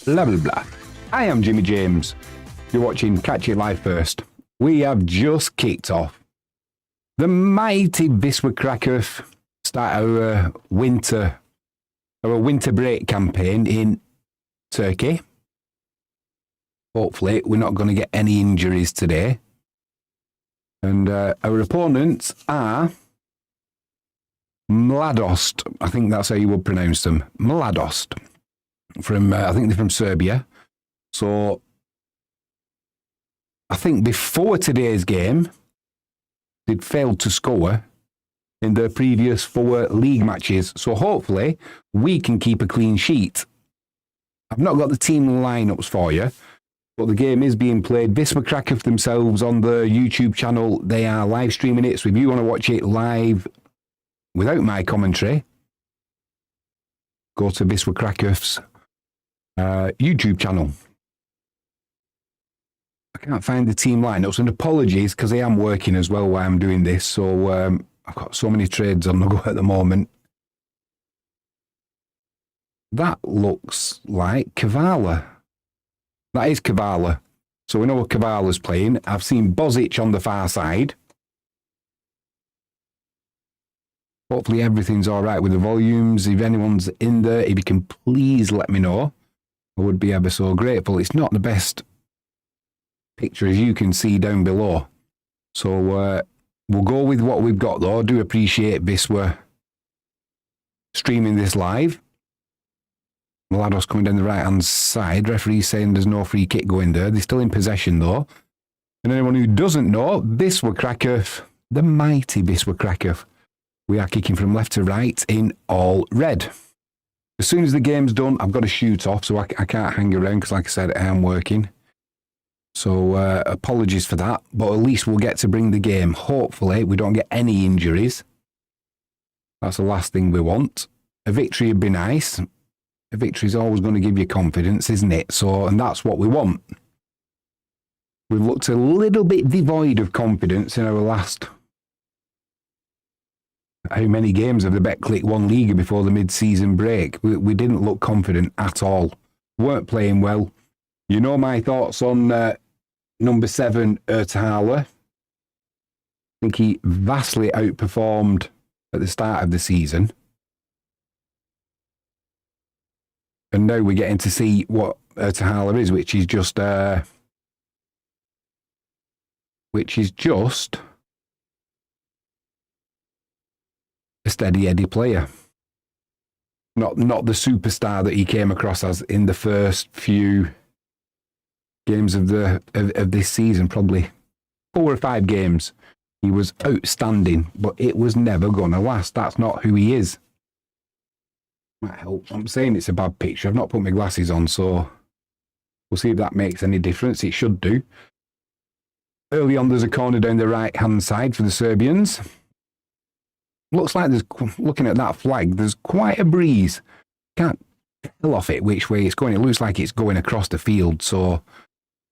blah, blah, blah. I am Jimmy James. You're watching Catch It Live First. We have just kicked off. The mighty Wisla Krakow start our winter break campaign in Turkey. Hopefully, we're not going to get any injuries today. And our opponents are Mladost. I think that's how you would pronounce them. Mladost. I think they're from Serbia. So, I think before today's game, they'd failed to score in their previous 4 league matches. So hopefully, we can keep a clean sheet. I've not got the team lineups for you, but the game is being played. Wisla Krakow themselves on the YouTube channel, they are live streaming it. So if you want to watch it live without my commentary, go to Wisla Krakow's YouTube channel. I can't find the team lineups, and apologies because I am working as well while I'm doing this. So I've got so many trades on the go at the moment. That looks like Kavala. That is Kavala. So we know what Kavala's playing. I've seen Bozic on the far side. Hopefully everything's all right with the volumes. If anyone's in there, if you can please let me know. I would be ever so grateful. It's not the best picture as you can see down below. So we'll go with what we've got though. I do appreciate Wisla streaming this live. Mladost coming down the right hand side. Referee saying there's no free kick going there. They're still in possession though. And anyone who doesn't know, Wisla Krakow, the mighty Wisla Krakow, we are kicking from left to right in all red. As soon as the game's done, I've got to shoot off, so I can't hang around because, like I said, I am working. So apologies for that, but at least we'll get to bring the game. Hopefully, we don't get any injuries. That's the last thing we want. A victory would be nice. A victory is always going to give you confidence, isn't it? So, and that's what we want. We've looked a little bit devoid of confidence in our last... How many games of the BetClic I Liga before the mid-season break? We didn't look confident at all. Weren't playing well. You know my thoughts on number 7, Ertahala. I think he vastly outperformed at the start of the season. And now we're getting to see what Ertahala is, which is just a steady Eddie player. Not the superstar that he came across as in the first few games of this season, probably 4 or 5 games. He was outstanding, but it was never going to last. That's not who he is. Might help. I'm saying it's a bad picture. I've not put my glasses on, so we'll see if that makes any difference. It should do. Early on, there's a corner down the right-hand side for the Serbians. Looks like looking at that flag, there's quite a breeze. Can't tell off it which way it's going. It looks like it's going across the field, so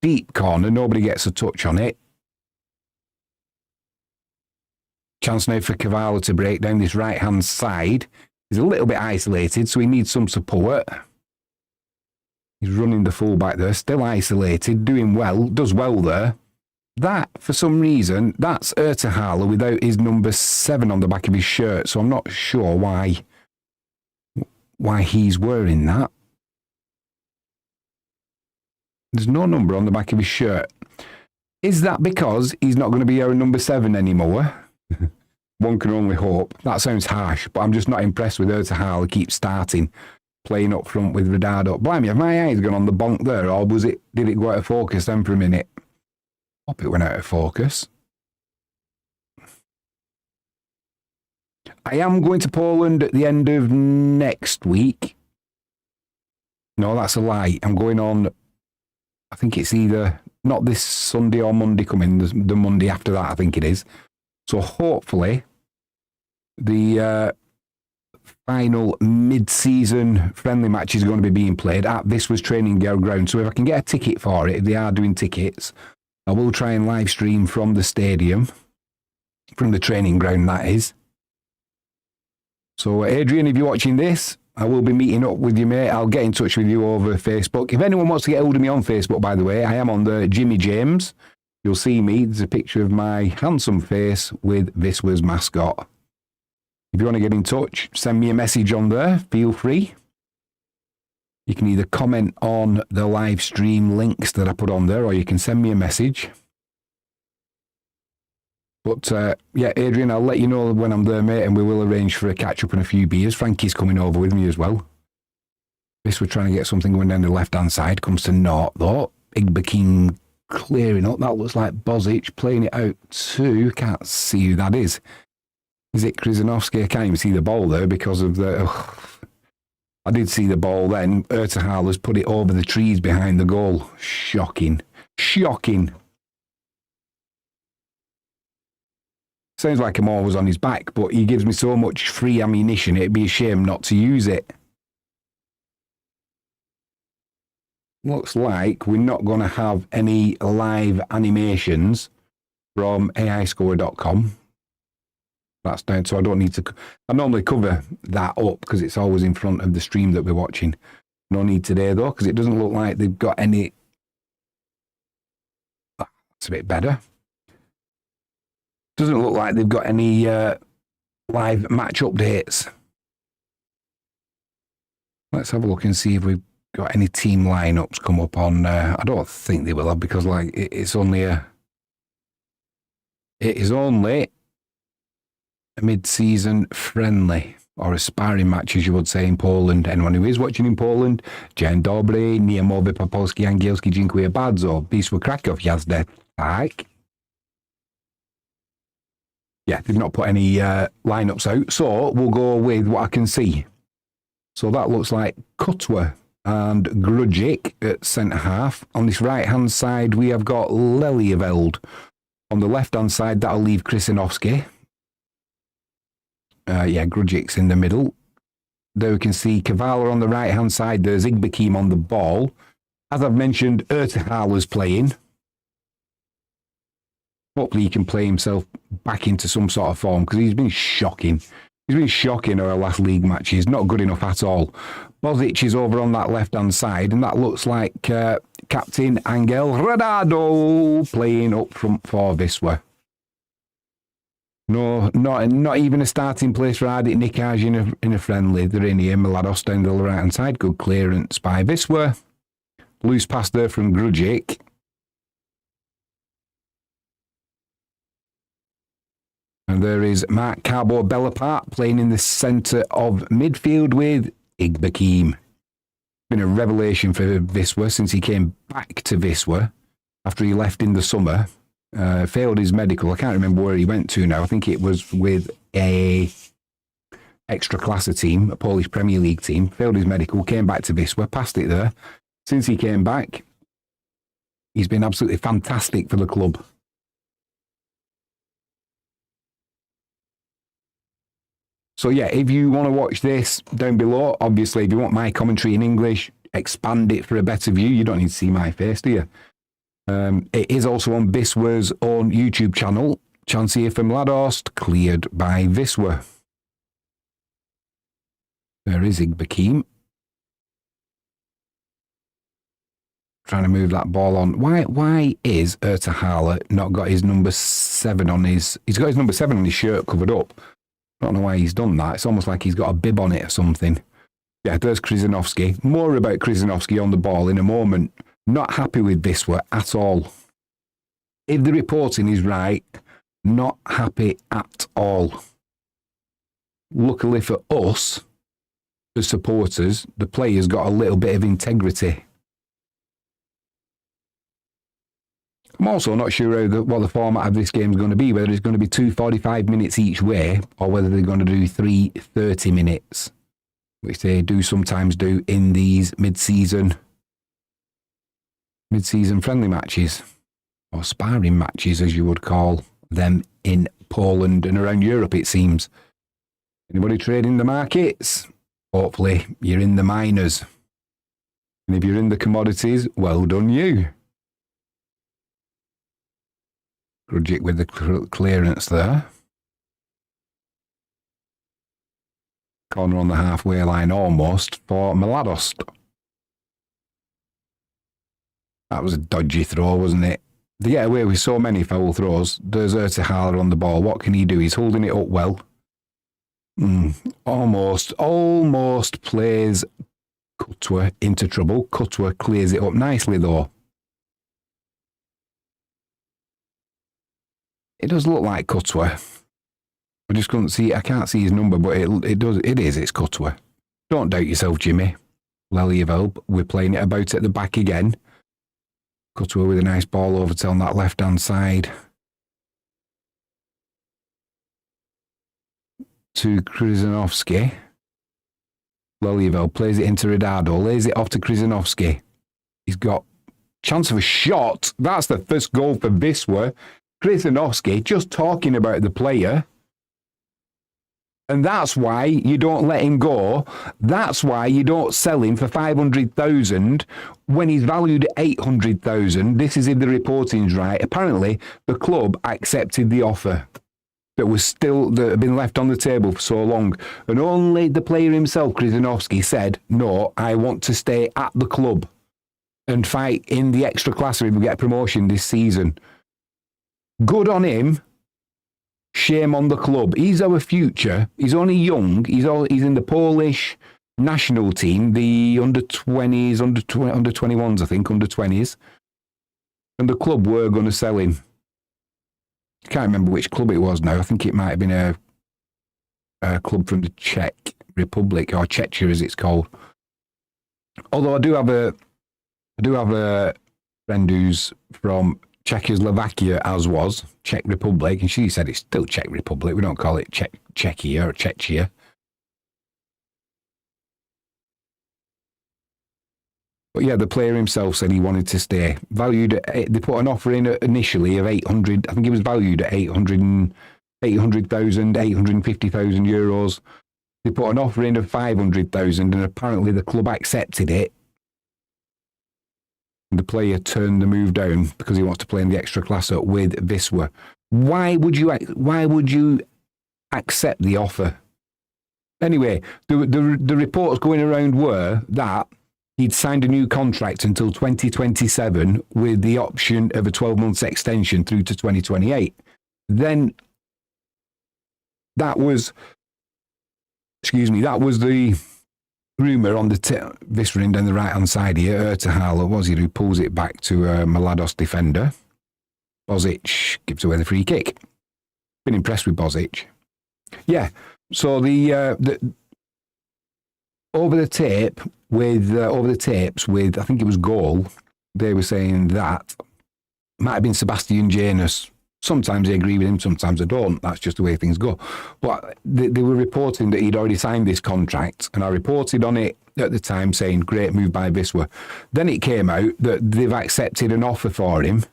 deep corner, nobody gets a touch on it. Chance now for Kavala to break down this right-hand side. He's a little bit isolated, so he needs some support. He's running the fullback there, still isolated, doing well, does well there. That, for some reason, that's Ertahala without his number 7 on the back of his shirt, so I'm not sure why he's wearing that. There's no number on the back of his shirt. Is that because he's not going to be our number 7 anymore? One can only hope. That sounds harsh, but I'm just not impressed with Ertahala keep starting, playing up front with Rodado. Blimey, have my eyes gone on the bonk there, or did it go out of focus then for a minute? Hope it went out of focus. I am going to Poland at the end of next week. No, that's a lie. I'm going on, I think it's either not this Sunday or Monday coming, the Monday after that, I think it is. So hopefully the final mid-season friendly match is going to be being played at Wisła's training ground. So if I can get a ticket for it, if they are doing tickets, I will try and live stream from the stadium, from the training ground, that is. So, Adrian, if you're watching this, I will be meeting up with you, mate. I'll get in touch with you over Facebook. If anyone wants to get hold of me on Facebook, by the way, I am on the Jimmy James. You'll see me. There's a picture of my handsome face with Wisła's mascot. If you want to get in touch, send me a message on there. Feel free. You can either comment on the live stream links that I put on there, or you can send me a message. But, yeah, Adrian, I'll let you know when I'm there, mate, and we will arrange for a catch-up and a few beers. Frankie's coming over with me as well. This, we're trying to get something going down the left-hand side. Comes to naught, though. Igbekin clearing up. That looks like Bozic playing it out too. Can't see who that is. Is it Krzyzanowski? I can't even see the ball there because of the... I did see the ball then. Ertehal has put it over the trees behind the goal. Shocking. Shocking. Sounds like I'm always on his back, but he gives me so much free ammunition, it'd be a shame not to use it. Looks like we're not going to have any live animations from AIScore.com. That's down, so I don't need to... I normally cover that up because it's always in front of the stream that we're watching. No need today, though, because it doesn't look like they've got any... That's a bit better. Doesn't look like they've got any live match updates. Let's have a look and see if we've got any team lineups come up on... I don't think they will have, because like it is only a mid-season friendly, or a sparring match, as you would say in Poland. Anyone who is watching in Poland, dzień dobry, nie mówię po polski, angielski, dziękuję bardzo. Wisla Krakow, jazdę, tak. Yeah, they've not put any lineups out, so we'll go with what I can see. So that looks like Kutwa and Grujic at centre-half. On this right-hand side, we have got Lelieveld. On the left-hand side, that'll leave Krzyzanowski. Yeah, Grudjic's in the middle. There we can see Kavala on the right-hand side. There's Igbekim on the ball. As I've mentioned, Ertehal is playing. Hopefully he can play himself back into some sort of form, because he's been shocking. He's been shocking our last league matches. Not good enough at all. Bozic is over on that left-hand side, and that looks like Captain Angel Radado playing up front for Wisła. No, not even a starting place for Ardit Nikaj in a friendly. They're in here. Mladost down the right-hand side. Good clearance by Wisła. Loose pass there from Grujic. And there is Mark Carbo Bellapart playing in the centre of midfield with Igbekim. Been a revelation for Wisła since he came back to Wisła after he left in the summer. Failed his medical. I can't remember where he went to now. I think it was with a Ekstraklasa team, a Polish Premier League team. Failed his medical, came back to Wisła, passed it there. Since he came back, he's been absolutely fantastic for the club. So yeah, if you want to watch this down below, obviously, if you want my commentary in English, expand it for a better view. You don't need to see my face, do you? It is also on Wisła's own YouTube channel. Chance here for Mladost, cleared by Wisła. There is Igbekim. Trying to move that ball on. Why is Ertehal not got his number 7 on his... He's got his number 7 on his shirt covered up. I don't know why he's done that. It's almost like he's got a bib on it or something. Yeah, there's Krzyzanowski. More about Krzyzanowski on the ball in a moment. Not happy with Wisła at all. If the reporting is right, not happy at all. Luckily for us, the supporters, the players got a little bit of integrity. I'm also not sure what the format of this game is going to be, whether it's going to be 2 45 minutes each way, or whether they're going to do 3 30 minutes, which they do sometimes do in these mid-season friendly matches, or sparring matches, as you would call them in Poland and around Europe, it seems. Anybody trading the markets? Hopefully you're in the miners. And if you're in the commodities, well done you. Grujic with the clearance there. corner on the halfway line almost for Mladost. That was a dodgy throw, wasn't it? They get away with so many foul throws. There's Ertehaler on the ball. What can he do? He's holding it up well. Almost plays Cutwa into trouble. Cutwa clears it up nicely though. It does look like Cutwa. I just couldn't see. I can't see his number, but it does. It's Cutwa. Don't doubt yourself, Jimmy. Lelyeveld, we're playing it about at the back again. Cutwa with a nice ball over to on that left-hand side. To Krzyzanowski. Lelyeveld plays it into Radado, lays it off to Krzyzanowski. He's got chance of a shot. That's the first goal for Wisła. Krzyzanowski just talking about the player. And that's why you don't let him go. That's why you don't sell him for 500,000 when he's valued at 800,000. This is if the reporting's right. Apparently, the club accepted the offer that had been left on the table for so long. And only the player himself, Krzyzanowski, said, no, I want to stay at the club and fight in the extra class if we get a promotion this season. Good on him. Shame on the club. He's our future. He's only young. He's in the Polish national team, the under-20s, under-21s, I think, under-20s. And the club were going to sell him. I can't remember which club it was now. I think it might have been a club from the Czech Republic, or Czechia as it's called. Although I do have a friend who's from Czechoslovakia, as was Czech Republic, and she said it's still Czech Republic. We don't call it Czechia or Czechia. But yeah, the player himself said he wanted to stay. They put an offer in initially of 800. I think it was valued at 800,000, 850,000 euros. They put an offer in of 500,000, and apparently the club accepted it. The player turned the move down because he wants to play in the extra class with Wisła. Why would you accept the offer? Anyway, the reports going around were that he'd signed a new contract until 2027 with the option of a 12-month extension through to 2028. Then that was the rumour on the Wisła down the right-hand side here. Ertehaler was he who pulls it back to a Mladost defender. Bozic gives away the free kick. Been impressed with Bozic. Yeah, so the over the tapes with I think it was Goal, they were saying that might have been Sebastian Janus. Sometimes I agree with him, sometimes I don't. That's just the way things go. But they were reporting that he'd already signed this contract, and I reported on it at the time saying, great move by Wisła. Then it came out that they've accepted an offer for him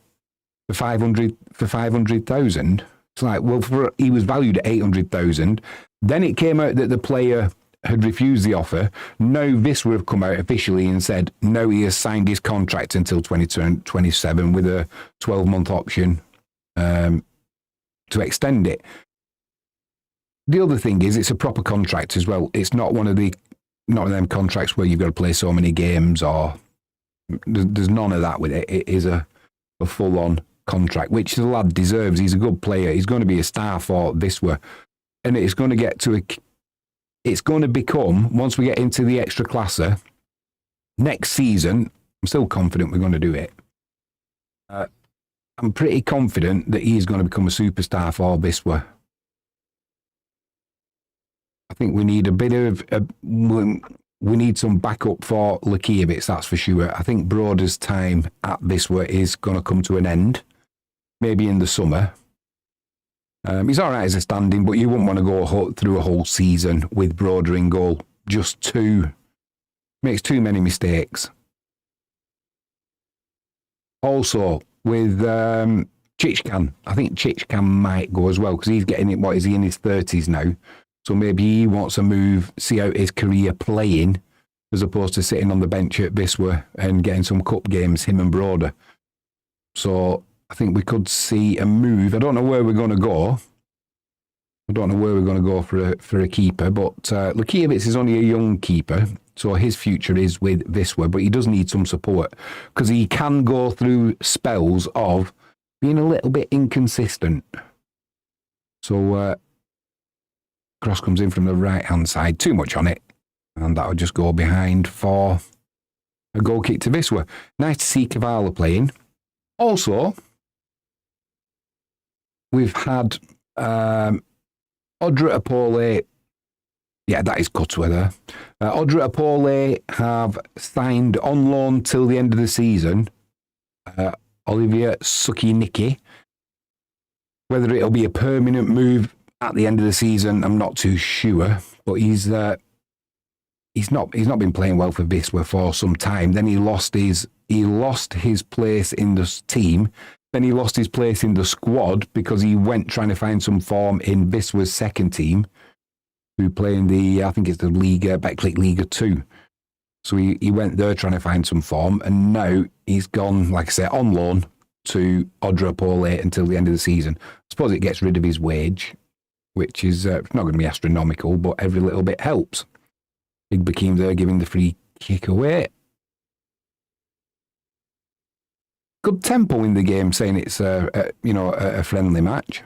for 500,000. It's like, well, he was valued at 800,000. Then it came out that the player had refused the offer. Now Wisła have come out officially and said, no, he has signed his contract until 2027 with a 12-month option to extend it. The other thing is it's a proper contract as well. It's not one of them contracts where you've got to play so many games, or there's none of that with it. It is a full-on contract, which the lad deserves. He's a good player. He's going to be a star for Wisła. And it's going to become, once we get into the extra classer, next season, I'm still confident we're going to do it. I'm pretty confident that he's going to become a superstar for Wisła. I think we need we need some backup for Lukiewicz, that's for sure. I think Broder's time at Wisła is going to come to an end, maybe in the summer. He's all right as a standing, but you wouldn't want to go through a whole season with Broder in goal. Makes too many mistakes. Also, with Chichkan, I think Chichkan might go as well, because he's getting it, is he in his 30s now? So maybe he wants a move, see out his career playing, as opposed to sitting on the bench at Wisła and getting some cup games, him and Broder. So I think we could see a move. I don't know where we're going to go. I don't know where we're going to go for a keeper, but Lukiewicz is only a young keeper, so his future is with Wisla, but he does need some support because he can go through spells of being a little bit inconsistent. So cross comes in from the right-hand side, too much on it, and that'll just go behind for a goal kick to Wisla. Nice to see Kavala playing. Also, we've had Odra Apole. Yeah, that is Kutwa there. Odra Apole have signed on loan till the end of the season. Olivia Suki-Niki. Whether it'll be a permanent move at the end of the season, I'm not too sure. But he's not been playing well for Wisla for some time. Then he lost his place in the team. Then he lost his place in the squad because he went trying to find some form in Wisla's second team, who play in I think it's the Liga, BetClic Liga 2. So he went there trying to find some form, and now he's gone, like I said, on loan to Odra Pole until the end of the season. I suppose it gets rid of his wage, which is not going to be astronomical, but every little bit helps. Big Bakim there giving the free kick away. Good tempo in the game, saying it's a friendly match.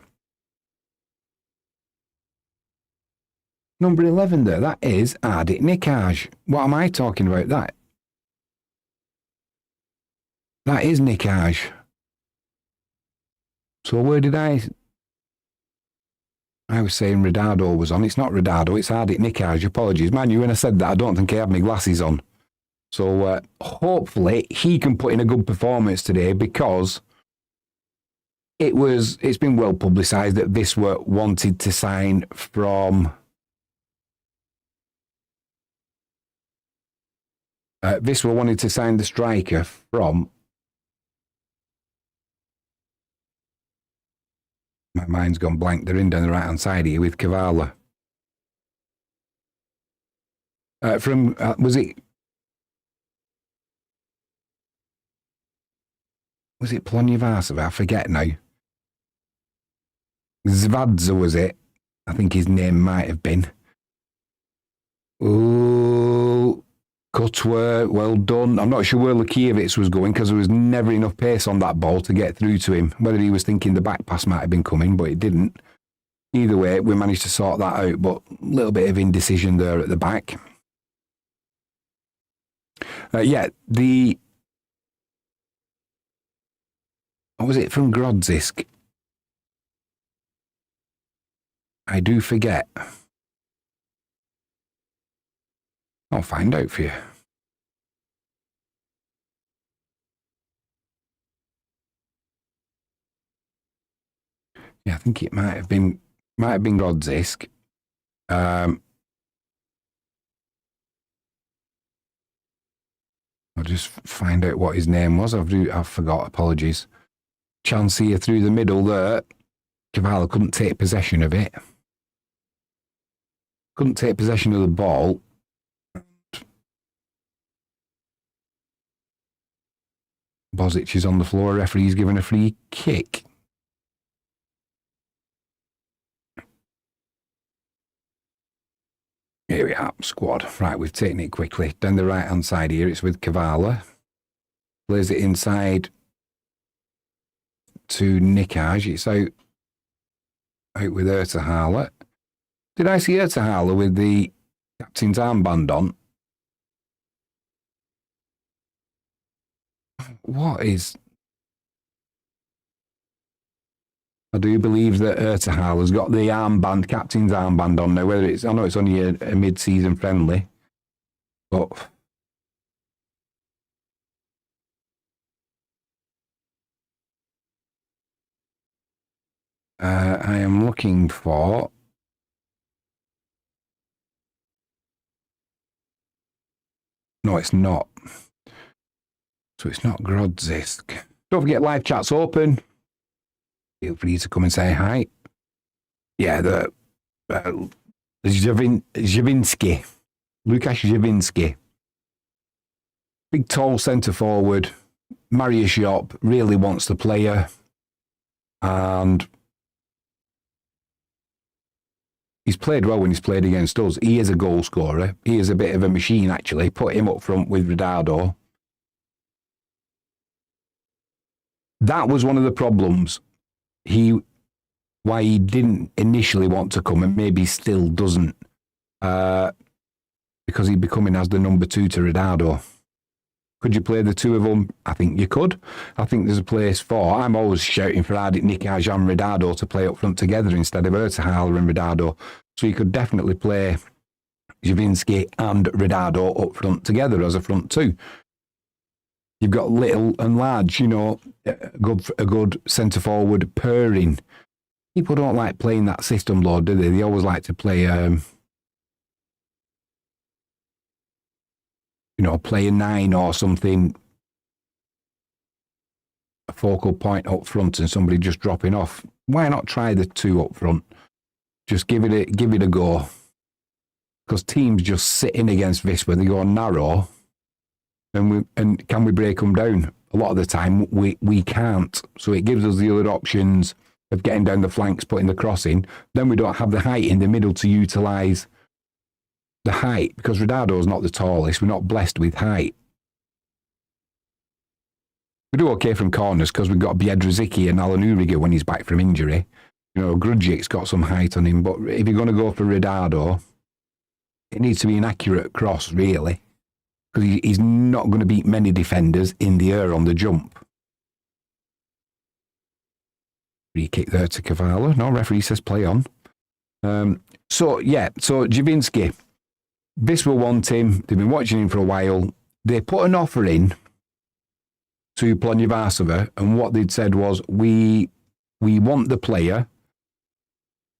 Number 11 there, that is Ardit Nikaj. What am I talking about? That is Nikaj. So where did I was saying Radado was on. It's not Radado, it's Ardit Nikaj. Apologies. Man, when I said that, I don't think I had my glasses on. So hopefully he can put in a good performance today, because it's been well publicised that Wisla wanted to sign from Wisla wanted to sign the striker from, my mind's gone blank, they're in down the right hand side here with Kavala. Was it Plonyvasova? I forget now. Zvadza was it? I think his name might have been. Oh, Kutwa, well done. I'm not sure where Lukiewicz was going, because there was never enough pace on that ball to get through to him. Whether he was thinking the back pass might have been coming, but it didn't. Either way, we managed to sort that out, but a little bit of indecision there at the back. What was it from Grodzisk? I do forget. I'll find out for you. Yeah, I think it might have been Grodzisk. I'll just find out what his name was. I've forgot. Apologies. Chance here through the middle there. Kavala couldn't take possession of it. Couldn't take possession of the ball. Bozic is on the floor. Referee's given a free kick. Here we are, squad. Right, we've taken it quickly. Down the right-hand side here, it's with Kavala. Plays it inside to Nikaj. It's out with Ertahala. Did I see Ertahala with the captain's armband on? What is... I do believe that Ertahala has got the captain's armband on now. Whether I know it's only a mid-season friendly, but I am looking for. No, it's not. So it's not Grodzisk. Don't forget, live chat's open. Feel free to come and say hi. Yeah, the Javinsky. Lukasz Javinsky. Big, tall centre forward. Marius Shop really wants the player. And he's played well when he's played against us. He is a goal scorer. He is a bit of a machine, actually. Put him up front with Ronaldo. That was one of the problems. Why he didn't initially want to come, and maybe still doesn't, because he'd be coming as the number 2 to Ronaldo. Could you play the two of them? I think you could. I think there's a place for. I'm always shouting for Ardit Nikaj and Ronaldo to play up front together instead of Ertahala and Ronaldo. So you could definitely play Javinski and Ronaldo up front together as a front two. You've got little and large, a good centre forward pairing. People don't like playing that system, Lord, do they? They always like to play, play a 9 or something, a focal point up front and somebody just dropping off. Why not try the 2 up front? Just give it a go. Because teams just sit in against Wisla, they go narrow, and can we break them down? A lot of the time we can't. So it gives us the other options of getting down the flanks, putting the cross in. Then we don't have the height in the middle to utilise the height, because Ronaldo's not the tallest. We're not blessed with height. We do okay from corners because we've got Biedrzycki and Alan Uriga when he's back from injury. Grudjik's got some height on him, but if you're going to go for Ronaldo, it needs to be an accurate cross, really, because he's not going to beat many defenders in the air on the jump. Free kick there to Kavala. No, referee says play on. So Javinski. Wisla want him. They've been watching him for a while. They put an offer in to Plonyvasova, and what they'd said was, we want the player.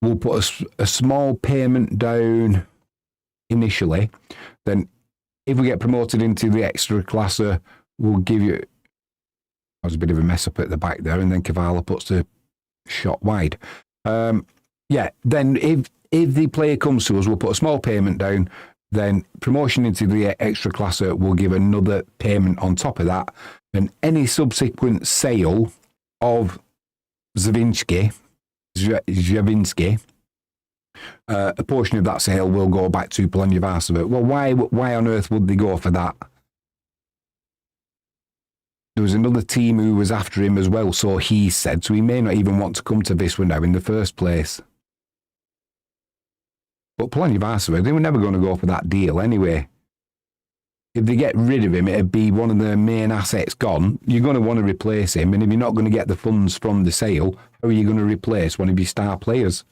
We'll put a small payment down initially. Then if we get promoted into the extra classer, we'll give you... That was a bit of a mess up at the back there, and then Kavala puts the shot wide. Then if the player comes to us, we'll put a small payment down. Then promotion into the extra classer will give another payment on top of that. And any subsequent sale of Javinski, a portion of that sale will go back to Plonyvasova. Well, why on earth would they go for that? There was another team who was after him as well, so he said. So he may not even want to come to Wisla now in the first place. But Plonyvasova, they were never going to go for that deal anyway. If they get rid of him, it'd be one of their main assets gone. You're going to want to replace him, and if you're not going to get the funds from the sale, how are you going to replace one of your star players?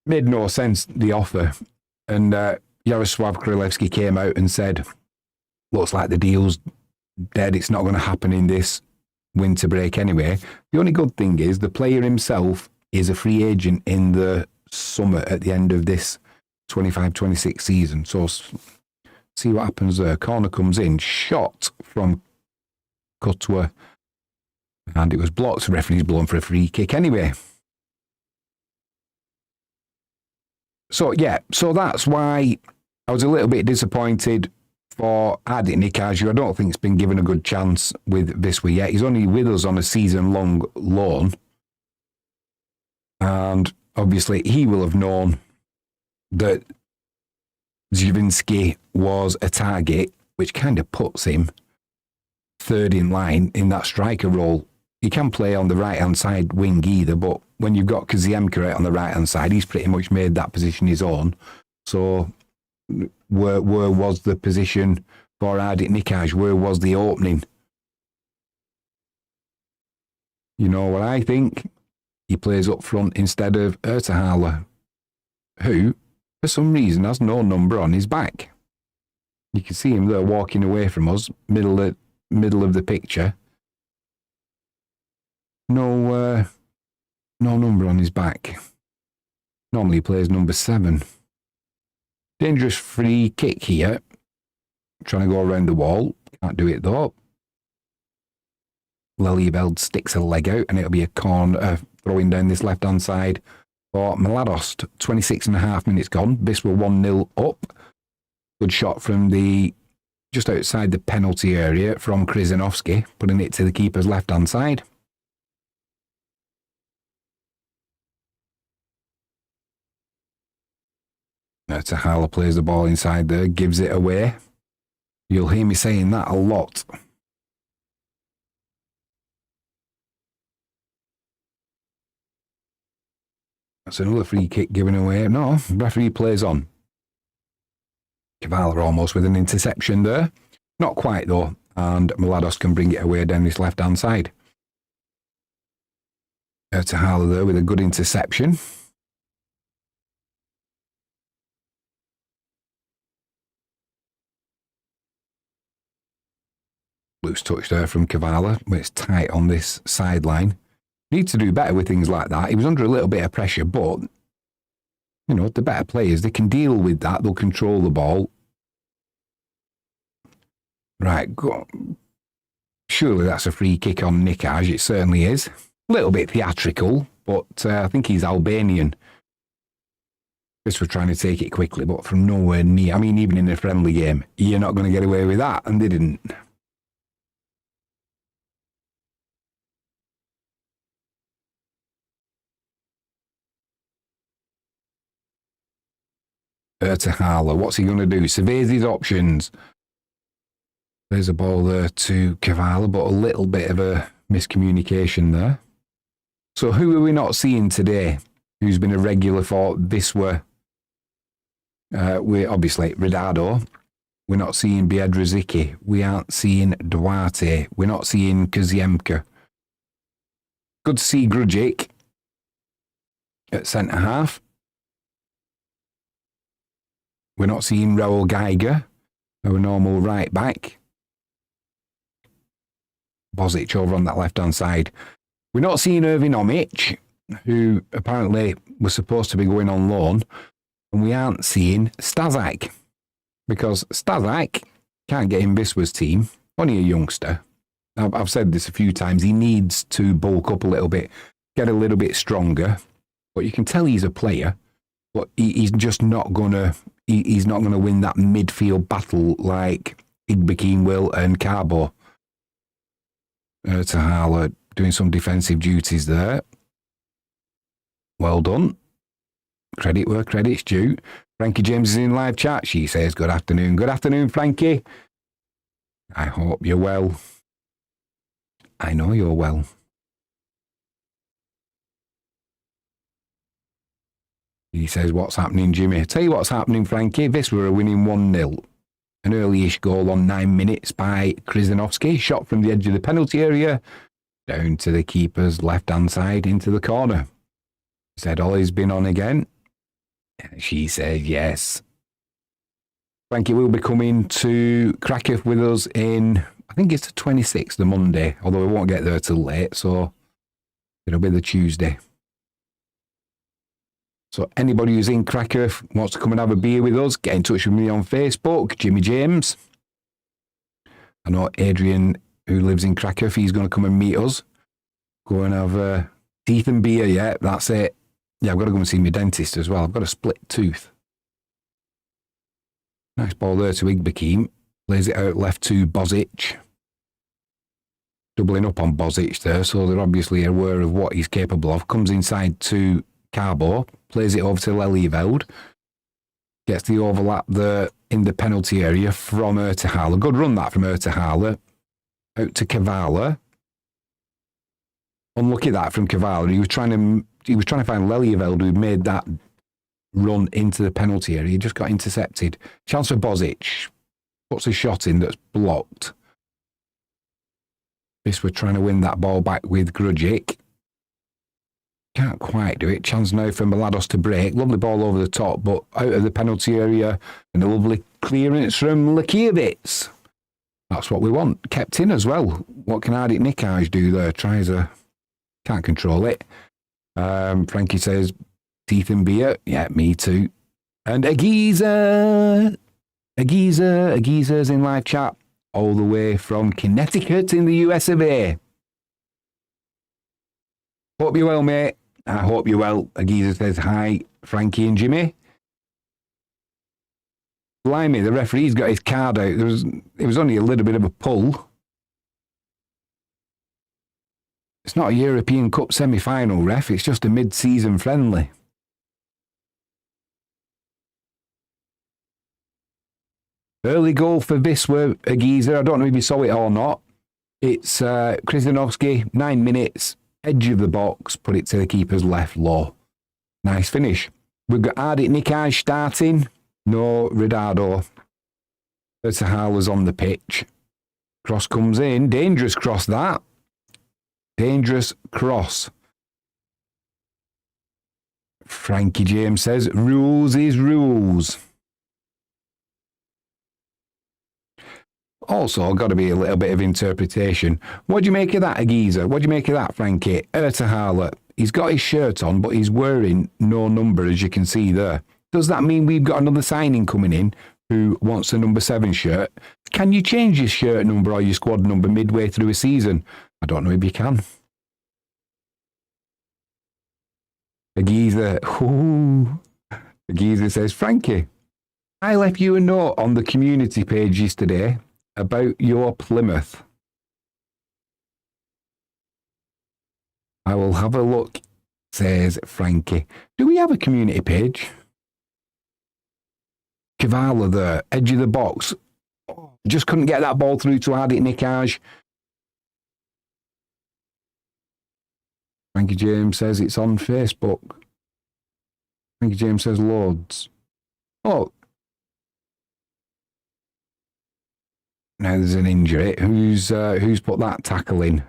Made no sense, the offer. And Yaroslav Krylevsky came out and said, looks like the deal's dead, it's not going to happen in this winter break anyway. The only good thing is the player himself is a free agent in the summer at the end of this 25-26 season. So see what happens there. Corner comes in, shot from Courtois, and it was blocked. The referee's blown for a free kick anyway. So that's why I was a little bit disappointed for Ardit Nikaj, who I don't think has been given a good chance with Wisla yet. He's only with us on a season-long loan. And obviously he will have known that Javinski was a target, which kind of puts him third in line in that striker role. He can play on the right-hand side wing either, but when you've got Kaziemka on the right-hand side, he's pretty much made that position his own. So where was the position for Ardit Nikaj? Where was the opening? You know what I think? He plays up front instead of Ertahala, who, for some reason, has no number on his back. You can see him there walking away from us, middle of the picture. No number on his back. Normally he plays number 7. Dangerous free kick here. Trying to go around the wall. Can't do it though. Leliebeld sticks a leg out and it'll be a corner throwing down this left-hand side for Mladost. 26.5 minutes gone. Wisla 1-0 up. Good shot from just outside the penalty area from Krzyzanowski, putting it to the keeper's left-hand side. Tahalla plays the ball inside there, gives it away. You'll hear me saying that a lot. That's another free kick given away. No, referee plays on. Kavala almost with an interception there. Not quite though. And Mladost can bring it away down this left-hand side. Tahalla there with a good interception. Loose touch there from Kavala, but it's tight on this sideline. Needs to do better with things like that. He was under a little bit of pressure, but, you know, the better players, they can deal with that. They'll control the ball. Right, go. Surely that's a free kick on Nikaj. It certainly is. A little bit theatrical, but I think he's Albanian. Just for trying to take it quickly, but from nowhere near. I mean, even in a friendly game, you're not going to get away with that, and they didn't. Tahalla, what's he going to do? Surveys his options. There's a ball there to Kavala, but a little bit of a miscommunication there. So who are we not seeing today who's been a regular for Wisla? We're obviously Radado. We're not seeing Biedrzycki. We aren't seeing Duarte. We're not seeing Kaziemka. Good to see Grujic at centre-half. We're not seeing Raul Geiger, our normal right-back. Bozic over on that left-hand side. We're not seeing Irvin Omic, who apparently was supposed to be going on loan. And we aren't seeing Stazak, because Stazak can't get in Wisła's team. Only a youngster. I've said this a few times. He needs to bulk up a little bit, get a little bit stronger. But you can tell he's a player. But he's just not going to... He's not going to win that midfield battle like Igbekin will and Carbo. Tahalla doing some defensive duties there. Well done. Credit where credit's due. Frankie James is in live chat. She says, good afternoon. Good afternoon, Frankie. I hope you're well. I know you're well. He says, what's happening, Jimmy? Tell you what's happening, Frankie. Wisła are winning 1-0. An early-ish goal on 9 minutes by Krzyzanowski. Shot from the edge of the penalty area. Down to the keeper's left-hand side into the corner. Said Ollie's been on again. She said yes. Frankie will be coming to Krakow with us in, I think it's the 26th, the Monday. Although we won't get there till late, so it'll be the Tuesday. So anybody who's in Krakow wants to come and have a beer with us, get in touch with me on Facebook, Jimmy James. I know Adrian, who lives in Krakow, he's going to come and meet us. Go and have teeth and beer, yeah, that's it. Yeah, I've got to go and see my dentist as well. I've got a split tooth. Nice ball there to Igbekin. Plays it out left to Bozic. Doubling up on Bozic there, so they're obviously aware of what he's capable of. Comes inside to Carbo. Plays it over to Lelyveld. Gets the overlap there in the penalty area from Tahalla. Good run that from Tahalla. Out to Kavala. Unlucky that from Kavala. He was trying to find Lelyveld, who made that run into the penalty area. He just got intercepted. Chance for Bozic. Puts a shot in that's blocked. Wisła trying to win that ball back with Grujic. Can't quite do it. Chance now for Mladost to break. Lovely ball over the top, but out of the penalty area. And a lovely clearance from Lakiewicz. That's what we want. Kept in as well. What can Ardik Nikaj do there? Can't control it. Frankie says, teeth and beer. Yeah, me too. And Agiza. Agiza's in live chat. All the way from Connecticut in the US of A. Hope you're well, mate. I hope you're well. Agiza says, hi, Frankie and Jimmy. Blimey, the referee's got his card out. It was only a little bit of a pull. It's not a European Cup semi-final, ref. It's just a mid-season friendly. Early goal for Wisla Krakow. I don't know if you saw it or not. It's Krzyzanowski, 9 minutes, edge of the box, put it to the keeper's left low. Nice finish. We've got Ardit Nikaj starting. No Ridado. Sahala's on the pitch. Cross comes in. Dangerous cross, that. Dangerous cross. Frankie James says, rules is rules. Also, got to be a little bit of interpretation. What do you make of that, Agiza? What do you make of that, Frankie? Ertahala, he's got his shirt on, but he's wearing no number, as you can see there. Does that mean we've got another signing coming in who wants a number 7 shirt? Can you change your shirt number or your squad number midway through a season? I don't know if you can. Agiza, Agiza says, Frankie, I left you a note on the community page yesterday about your Plymouth. I will have a look, says Frankie. Do we have a community page? Kavala there, edge of the box. Just couldn't get that ball through to Ardit Nikaj. Frankie James says it's on Facebook. Frankie James says Lodz. Oh. Now there's an injury. Who's put that tackle in?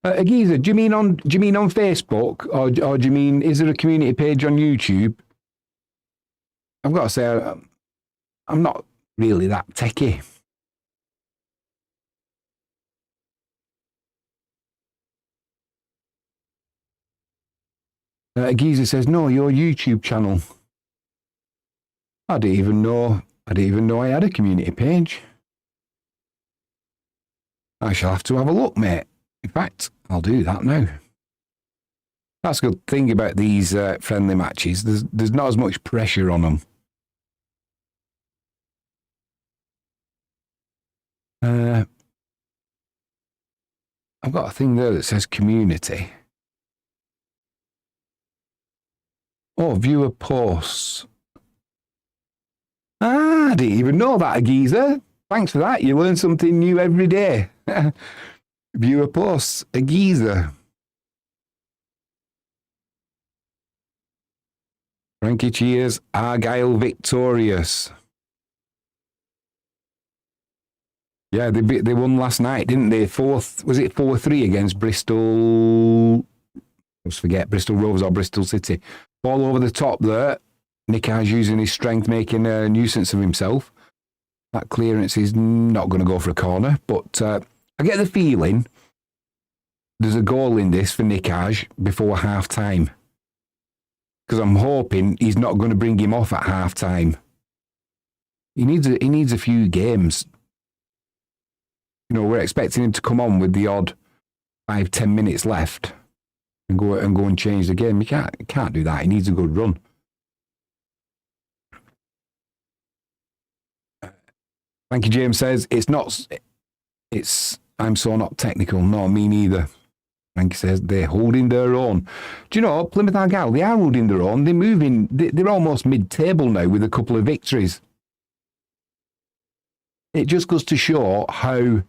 Agiza, do you mean on Facebook, or do you mean, is there a community page on YouTube? I've got to say, I'm not really that techie. Agiza says, no, your YouTube channel. I didn't even know I had a community page. I shall have to have a look, mate. In fact, I'll do that now. That's a good thing about these friendly matches. There's not as much pressure on them. I've got a thing there that says community. Oh, viewer posts. I didn't even know that, Agiza. Thanks for that. You learn something new every day. Viewer posts, Agiza. Frankie cheers, Argyle victorious. Yeah, they won last night, didn't they? Was it 4-3 against Bristol? I always forget, Bristol Rovers or Bristol City. Ball over the top there. Nikaj using his strength, making a nuisance of himself. That clearance is not going to go for a corner, but I get the feeling there's a goal in this for Nikaj before half time. Because I'm hoping he's not going to bring him off at half time. He needs a few games. You know, we're expecting him to come on with the odd 5-10 minutes left and go and change the game. He can't do that. He needs a good run. Frankie James says I'm so not technical. No, me neither. Frankie says they're holding their own. Do you know, Plymouth Argyle, they are holding their own. They're moving. They're almost mid-table now with a couple of victories. It just goes to show how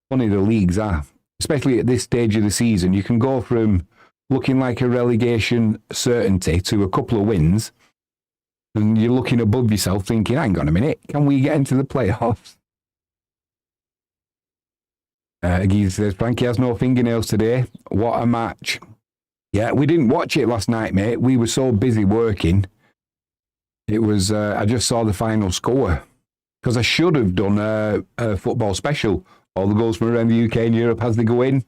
funny the leagues are, especially at this stage of the season. You can go from looking like a relegation certainty to a couple of wins, and you're looking above yourself thinking, hang on a minute, can we get into the playoffs? Agiza says, Frankie has no fingernails today. What a match. Yeah, we didn't watch it last night, mate. We were so busy working. It was, I just saw the final score. Because I should have done a football special. All the goals from around the UK and Europe as they go in.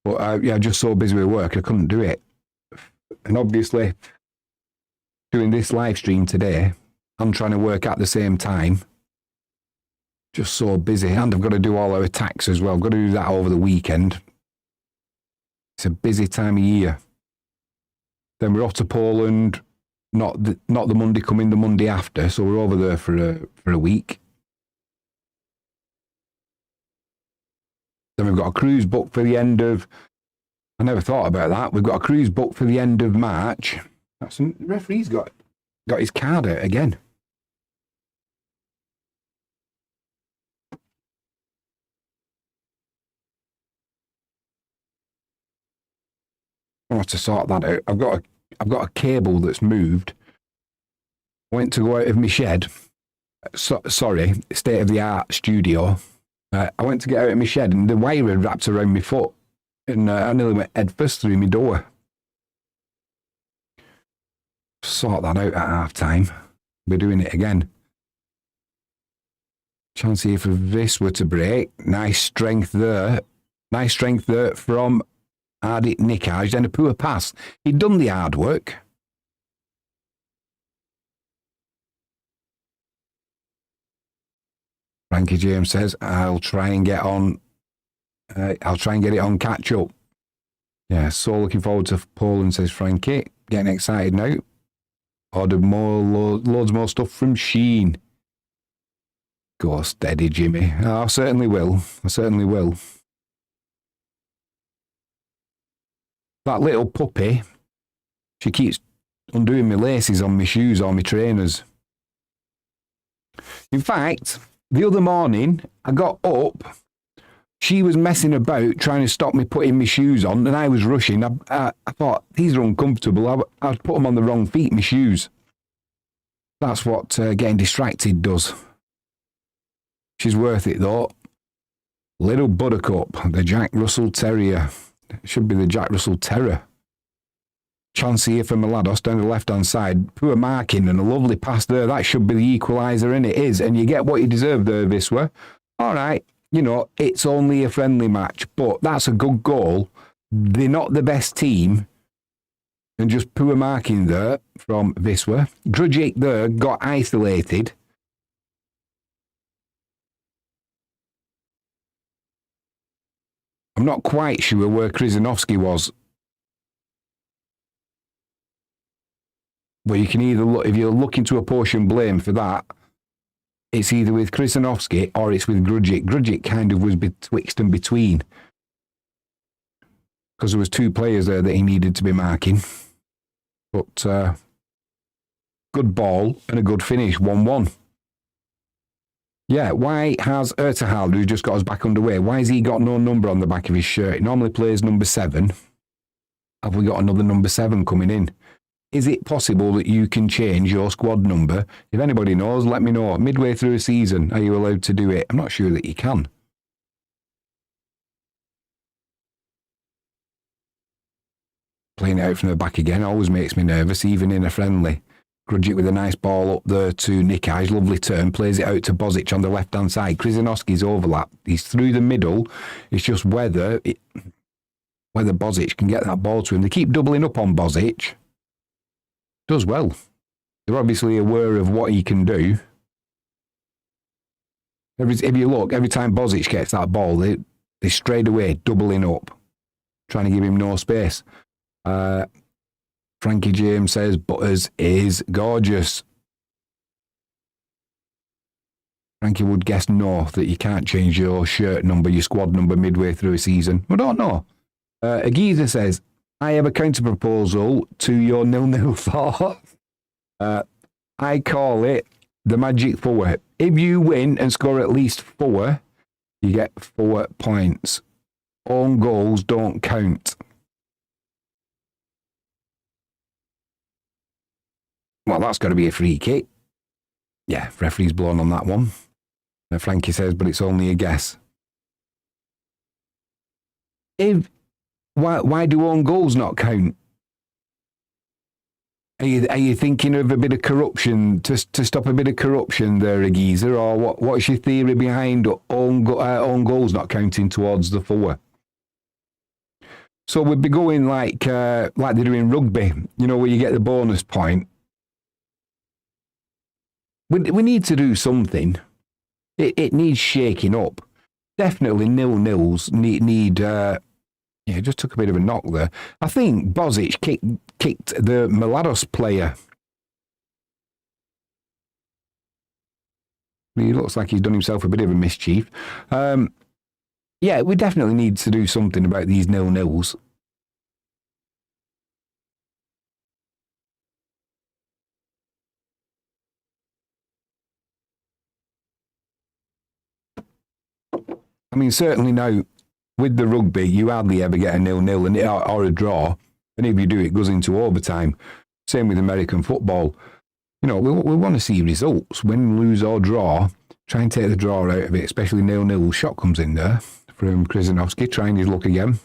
But I just so busy with work, I couldn't do it. And obviously, doing this live stream today, I'm trying to work at the same time. Just so busy. And I've got to do all our tax as well. I've got to do that over the weekend. It's a busy time of year. Then we're off to Poland. Not the Monday coming, the Monday after. So we're over there for a week. Then we've got a cruise booked for the end of... I never thought about that. We've got a cruise booked for the end of March. The referee's got Got his card out again. I want to sort that out. I've got a cable that's moved. I went to go out of my shed. Sorry, state of the art studio. I went to get out of my shed and the wire had wrapped around my foot, and I nearly went head first through my door. Sort that out at half time. We're doing it again. Chance here for Wisla to break. Nice strength there. Nice strength there from Ardit Nikaj. Then a poor pass. He'd done the hard work. Frankie James says, I'll try and get on. I'll try and get it on catch up. Yeah, so looking forward to Poland, says Frankie. Getting excited now. Ordered loads more stuff from Sheen. Go steady, Jimmy. Oh, I certainly will. I certainly will. That little puppy, she keeps undoing my laces on my shoes or my trainers. In fact, the other morning, I got up. She was messing about trying to stop me putting my shoes on, and I was rushing. I thought, these are uncomfortable. I put them on the wrong feet, my shoes. That's what getting distracted does. She's worth it, though. Little Buttercup, the Jack Russell Terrier. It should be the Jack Russell Terror. Chance here for Mladost down the left-hand side. Poor marking and a lovely pass there. That should be the equaliser, and it is. And you get what you deserve there, Wisla. All right, you know, it's only a friendly match, but that's a good goal. They're not the best team. And just poor marking there from Wisla. Grujic there got isolated. I'm not quite sure where Krzyzanowski was. But you can either look, if you're looking to apportion blame for that, it's either with Krzyzanowski or it's with Grujic. Grujic kind of was betwixt and between. Because there was two players there that he needed to be marking. But good ball and a good finish, 1-1. Yeah, why has Ertahal, who just got us back underway, why has he got no number on the back of his shirt? He normally plays number 7. Have we got another number 7 coming in? Is it possible that you can change your squad number? If anybody knows, let me know. Midway through a season, are you allowed to do it? I'm not sure that you can. Playing it out from the back again always makes me nervous, even in a friendly. Grujic with a nice ball up there to Nikaj. Lovely turn. Plays it out to Bozic on the left-hand side. Krzyzanowski's overlap. He's through the middle. It's just whether Bozic can get that ball to him. They keep doubling up on Bozic. Does well. They're obviously aware of what he can do. If you look, every time Bozic gets that ball, they straight away doubling up, trying to give him no space. Frankie James says, Butters is gorgeous. Frankie would guess no, that you can't change your shirt number, your squad number midway through a season. I don't know. Agiza says, I have a counter proposal to your 0-0 thought. I call it the magic 4. If you win and score at least 4, you get 4 points. Own goals don't count. Well, that's got to be a free kick. Yeah, referee's blown on that one. Frankie says, but it's only a guess. Why do own goals not count? Are you thinking of a bit of corruption to stop a bit of corruption there, Geezer, or what's your theory behind own goals not counting towards the 4? So we'd be going like they do in rugby, you know, where you get the bonus point. We need to do something. It needs shaking up. Definitely 0-0s need. Yeah, just took a bit of a knock there. I think Bozic kicked the Mladost player. He looks like he's done himself a bit of a mischief. Yeah, we definitely need to do something about these 0-0s. I mean, certainly now with the rugby, you hardly ever get a 0-0 or a draw. And if you do, it goes into overtime. Same with American football. We want to see results. Win, lose, or draw. Try and take the draw out of it, especially 0-0. Shot comes in there from Krzyzanowski, trying his luck again.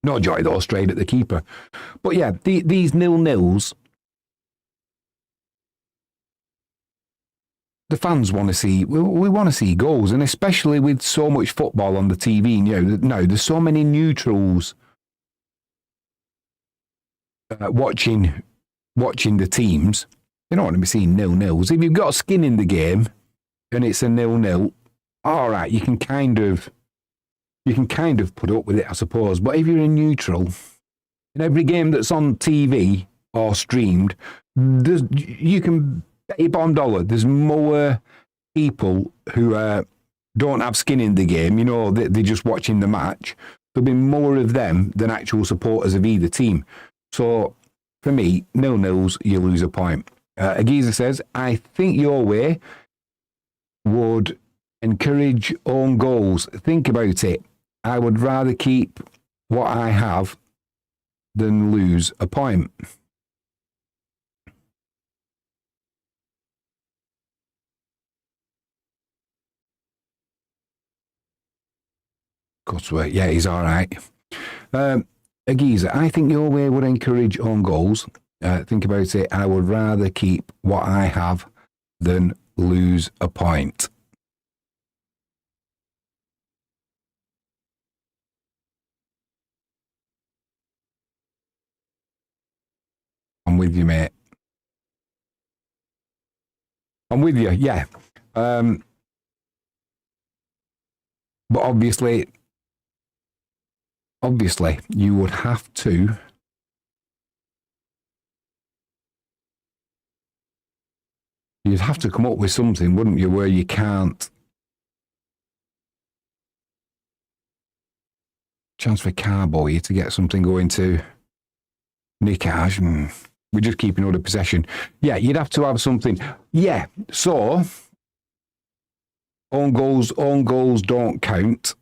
No joy, though, straight at the keeper. But yeah, these 0-0s, the fans want to see, we want to see goals, and especially with so much football on the TV now, there's so many neutrals watching the teams. They don't want to be seeing 0-0s. If you've got skin in the game and it's a 0-0, all right, you can kind of put up with it, I suppose. But if you're a neutral, in every game that's on TV or streamed, you can bet your bottom dollar there's more people who don't have skin in the game. They're just watching the match. There'll be more of them than actual supporters of either team. So for me, 0-0s, you lose a point. Agiza says, I think your way would encourage own goals. Think about it. I would rather keep what I have than lose a point. Cutsworth, yeah, he's all right. Agiza, I think your way would encourage own goals. Think about it. I would rather keep what I have than lose a point. I'm with you, mate. I'm with you, yeah. But obviously, you would have to come up with something, wouldn't you, where you can't. Chance for Carboy to get something going to Nikaj. We're just keeping all the possession. Yeah, you'd have to have something. Yeah, so own goals don't count.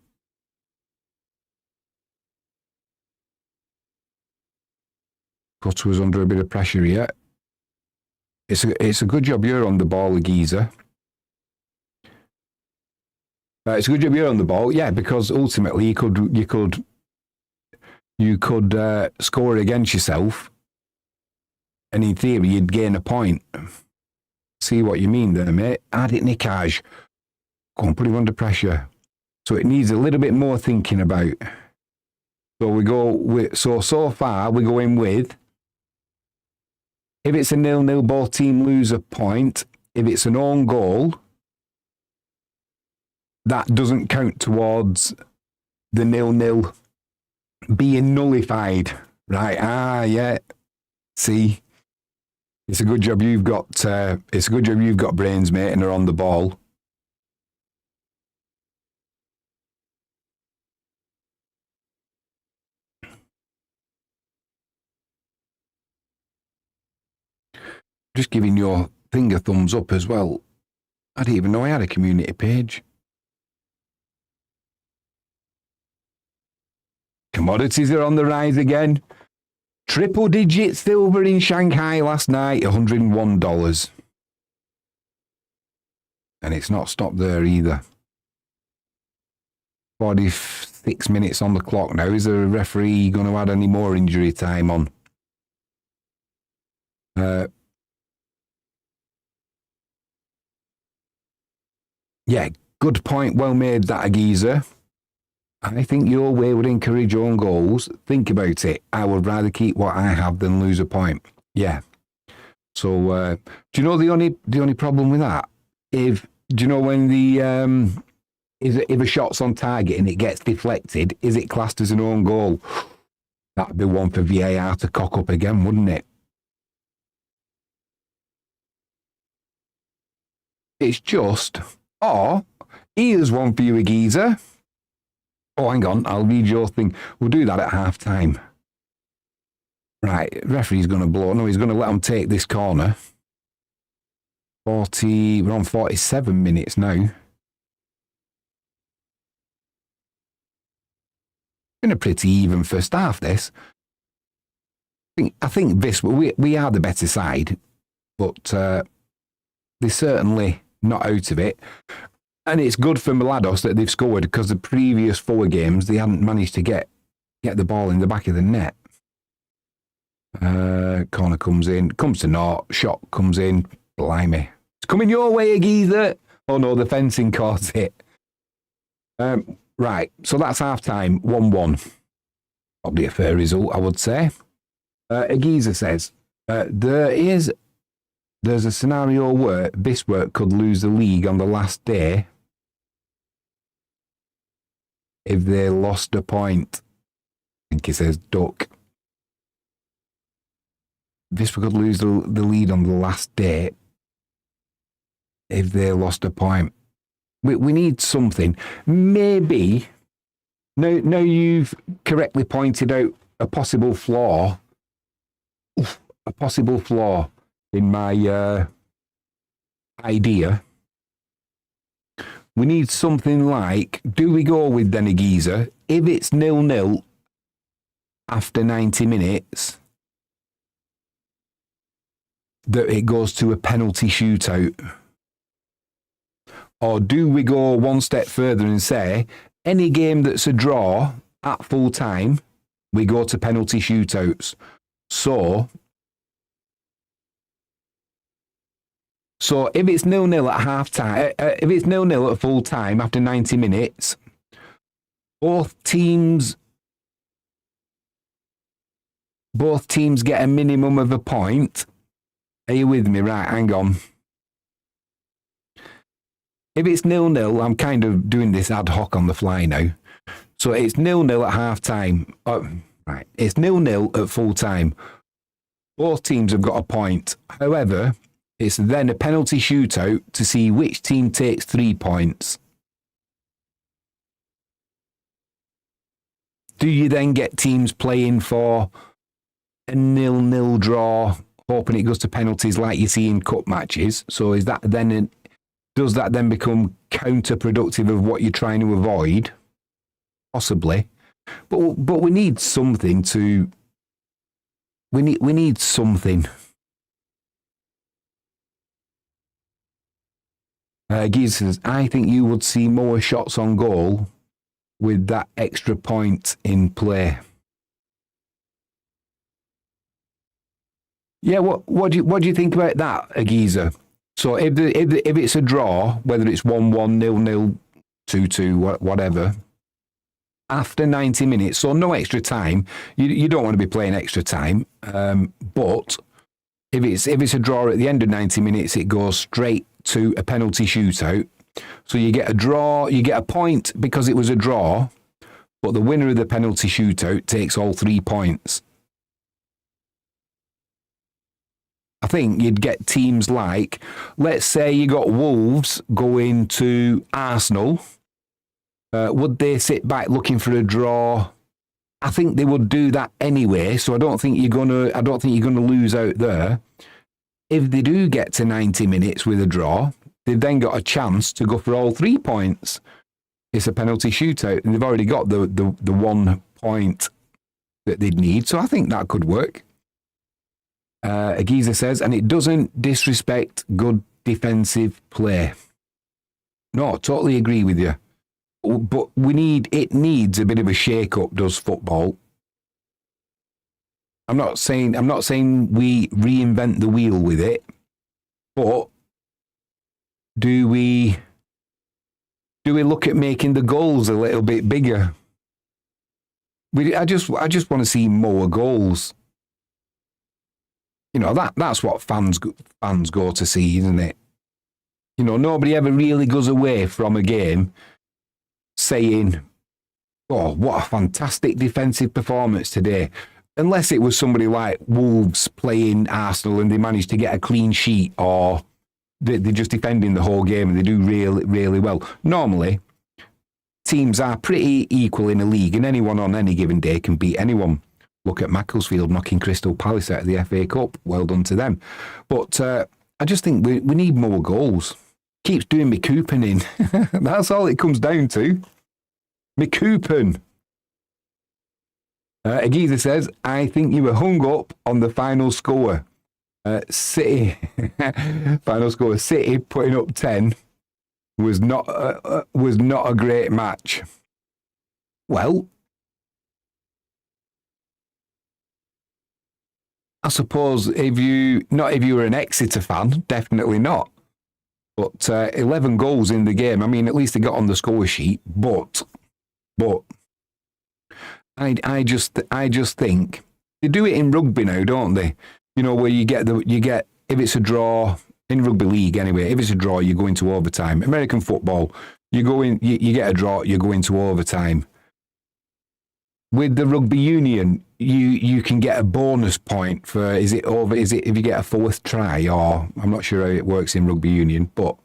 Cutter was under a bit of pressure here. It's a good job you're on the ball, Agiza. It's a good job you're on the ball, yeah, because ultimately you could score against yourself, and in theory you'd gain a point. See what you mean there, mate. Add it, Nikaj. Go on, put him under pressure. So it needs a little bit more thinking about. So we go with so far we're going with, if it's a 0-0, both team lose a point. If it's an own goal, that doesn't count towards the 0-0 being nullified. Right? Yeah. See, it's a good job you've got. It's a good job you've got brains, mate, and are on the ball. Just giving your thing a thumbs up as well. I didn't even know I had a community page. Commodities are on the rise again. Triple digit silver in Shanghai last night, $101. And it's not stopped there either. 46 minutes on the clock now. Is the referee going to add any more injury time on? Yeah, good point. Well made, that, Agiza. I think your way would encourage own goals. Think about it. I would rather keep what I have than lose a point. Yeah. So, do you know the only problem with that? Do you know when if a shot's on target and it gets deflected, is it classed as an own goal? That'd be one for VAR to cock up again, wouldn't it? It's just, here's one for you, Agiza. Oh, hang on, I'll read your thing. We'll do that at half time. Right, referee's going to blow. No, he's going to let them take this corner. We're on 47 minutes now. been a pretty even first half, this. I think this, we are the better side, but they're certainly not out of it. And it's good for Mladost that they've scored, because the previous 4 games, they hadn't managed to get the ball in the back of the net. Corner comes to naught, shot comes in, blimey. It's coming your way, Aguiza. Oh no, the fencing caught it. Right, so that's half-time, 1-1. Probably a fair result, I would say. Aguiza says, there's a scenario where Wisla could lose the league on the last day if they lost a point. I think he says duck. Wisla could lose the lead on the last day if they lost a point. We need something. Maybe, now you've correctly pointed out a possible flaw in my idea. We need something like, do we go with Aguiza? If it's 0-0 after 90 minutes, that it goes to a penalty shootout? Or do we go one step further and say, any game that's a draw at full time, we go to penalty shootouts? So if it's 0-0 at half time, if it's 0-0 at full time after 90 minutes, both teams get a minimum of a point. Are you with me? Right, hang on. If it's 0-0, I'm kind of doing this ad hoc on the fly now. So it's 0-0 at half time. Right, it's 0-0 at full time. Both teams have got a point. However, it's then a penalty shootout to see which team takes 3 points. Do you then get teams playing for a 0-0 draw, hoping it goes to penalties like you see in cup matches? So is that then does that then become counterproductive of what you're trying to avoid? Possibly, but we need something to. We need something. Giz says, I think you would see more shots on goal with that extra point in play. Yeah, what do you think about that, Aguiza? So if it's a draw, whether it's 1-1, 0-0, 2-2, whatever, after 90 minutes, so no extra time, you don't want to be playing extra time, but if it's a draw at the end of 90 minutes, it goes straight to a penalty shootout. So you get a draw, you get a point because it was a draw, but the winner of the penalty shootout takes all 3 points. I think you'd get teams like, let's say you got Wolves going to Arsenal. Would they sit back looking for a draw? I think they would do that anyway. So I don't think you're gonna lose out there. If they do get to 90 minutes with a draw, they've then got a chance to go for all 3 points. It's a penalty shootout, and they've already got the 1 point that they'd need. So I think that could work. Aguiza says, and it doesn't disrespect good defensive play. No, totally agree with you. But it needs a bit of a shake-up, does football. I'm not saying we reinvent the wheel with it, but do we look at making the goals a little bit bigger? I just want to see more goals. You know, that's what fans go to see, isn't it? You know, nobody ever really goes away from a game saying, oh, what a fantastic defensive performance today. Unless it was somebody like Wolves playing Arsenal and they managed to get a clean sheet, or they're just defending the whole game and they do really, really well. Normally, teams are pretty equal in a league, and anyone on any given day can beat anyone. Look at Macclesfield knocking Crystal Palace out of the FA Cup. Well done to them. But I just think we need more goals. Keeps doing me coupon in. That's all it comes down to. Me coupon. Agiza says, I think you were hung up on the final score. City, final score, City putting up 10 was not a great match. Well, I suppose if you were an Exeter fan, definitely not. But 11 goals in the game. I mean, at least they got on the score sheet. But I just think they do it in rugby now, don't they? You know, where you get if it's a draw in rugby league anyway. If it's a draw, you go into overtime. American football, you get a draw, you go into overtime. With the rugby union, you can get a bonus point for is it if you get a fourth try, or I'm not sure how it works in rugby union, but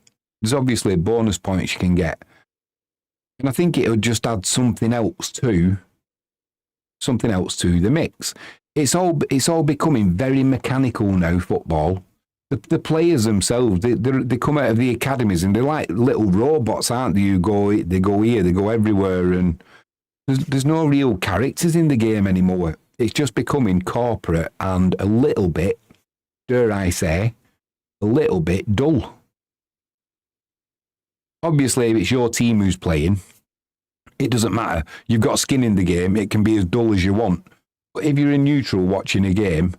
there's obviously bonus points you can get. And I think it would just add something else to the mix. It's all becoming very mechanical now, football. The players themselves, they come out of the academies and they're like little robots, aren't they? They go here, they go everywhere, and there's no real characters in the game anymore. It's just becoming corporate and a little bit, dare I say, a little bit dull. Obviously, if it's your team who's playing, it doesn't matter. You've got skin in the game. It can be as dull as you want. But if you're a neutral watching a game,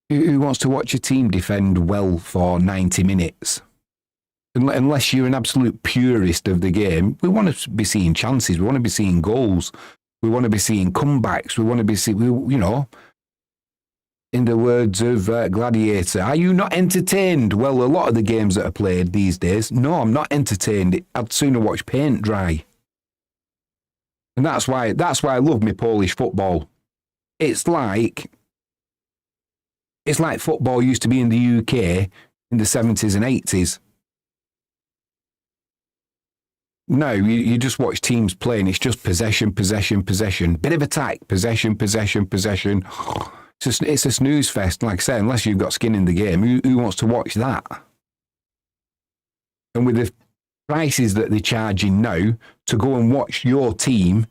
who wants to watch a team defend well for 90 minutes? Unless you're an absolute purist of the game, we want to be seeing chances. We want to be seeing goals. We want to be seeing comebacks. We want to be seeing, in the words of Gladiator, are you not entertained? Well, a lot of the games that are played these days, no, I'm not entertained. I'd sooner watch paint dry. And that's why I love my Polish football. It's like football used to be in the UK in the 70s and 80s. No, you just watch teams playing. It's just possession. Bit of attack, possession. It's a snooze fest. Like I say, unless you've got skin in the game, who wants to watch that? And with the prices that they're charging now to go and watch your team,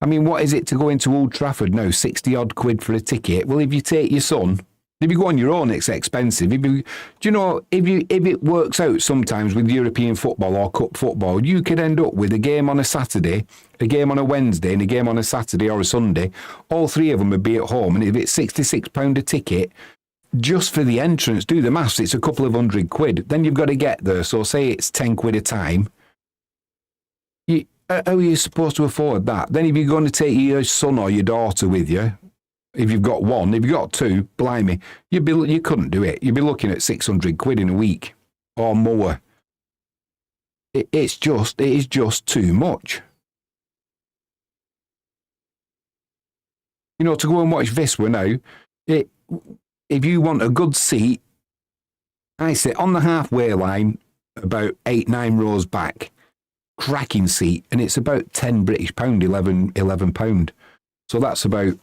I mean, what is it to go into Old Trafford now? 60 odd quid for a ticket. Well, if you take your son, if you go on your own, it's expensive. If it works out sometimes with European football or cup football, you could end up with a game on a Saturday, a game on a Wednesday, and a game on a Saturday or a Sunday. All three of them would be at home, and if it's £66 a ticket, just for the entrance, do the maths, it's a couple of £100. Then you've got to get there. So say it's 10 quid a time. How are you supposed to afford that? Then if you're going to take your son or your daughter with you, if you've got one, if you've got two, blimey, you couldn't do it. You'd be looking at 600 quid in a week or more. It is just too much. To go and watch Wisla now, if you want a good seat, I sit on the halfway line about 8-9 rows back, cracking seat, and it's about £10 British, £11. So that's about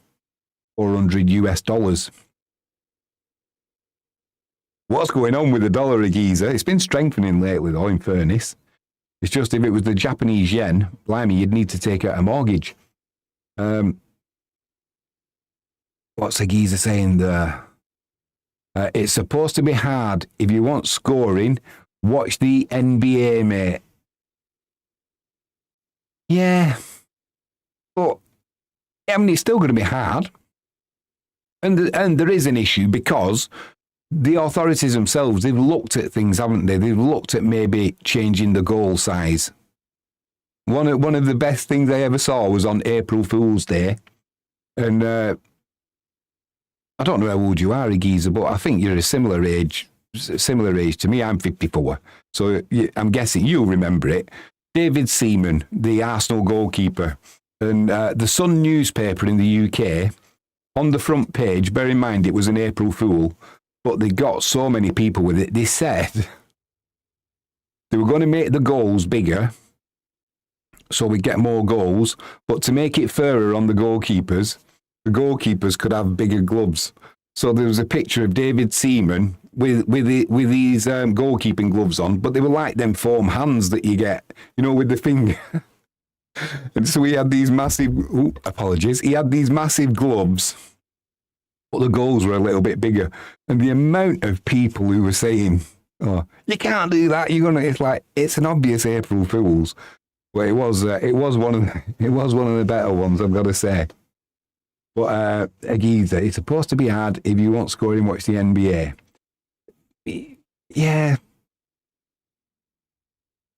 $400. What's going on with the dollar, Giza? It's been strengthening lately, though, in fairness. It's just if it was the Japanese yen, blimey, you'd need to take out a mortgage. What's the Giza saying there? It's supposed to be hard. If you want scoring, watch the NBA, mate. Yeah. But, I mean, it's still going to be hard. And there is an issue because the authorities themselves, they've looked at things, haven't they? They've looked at maybe changing the goal size. One of the best things I ever saw was on April Fool's Day. And I don't know how old you are, Giza, but I think you're a similar age to me. I'm 54. So I'm guessing you'll remember it. David Seaman, the Arsenal goalkeeper. And the Sun newspaper in the UK, on the front page, bear in mind it was an April Fool, but they got so many people with it. They said they were going to make the goals bigger so we get more goals, but to make it fairer on the goalkeepers could have bigger gloves. So there was a picture of David Seaman with these goalkeeping gloves on, but they were like them foam hands that you get, with the finger. And so he had these massive, apologies, he had these massive gloves, but the goals were a little bit bigger. And the amount of people who were saying, oh, you can't do that, it's like, it's an obvious April Fool's. Well, it was one of the better ones, I've got to say. But a geezer, it's supposed to be hard if you want scoring, watch the NBA. Yeah.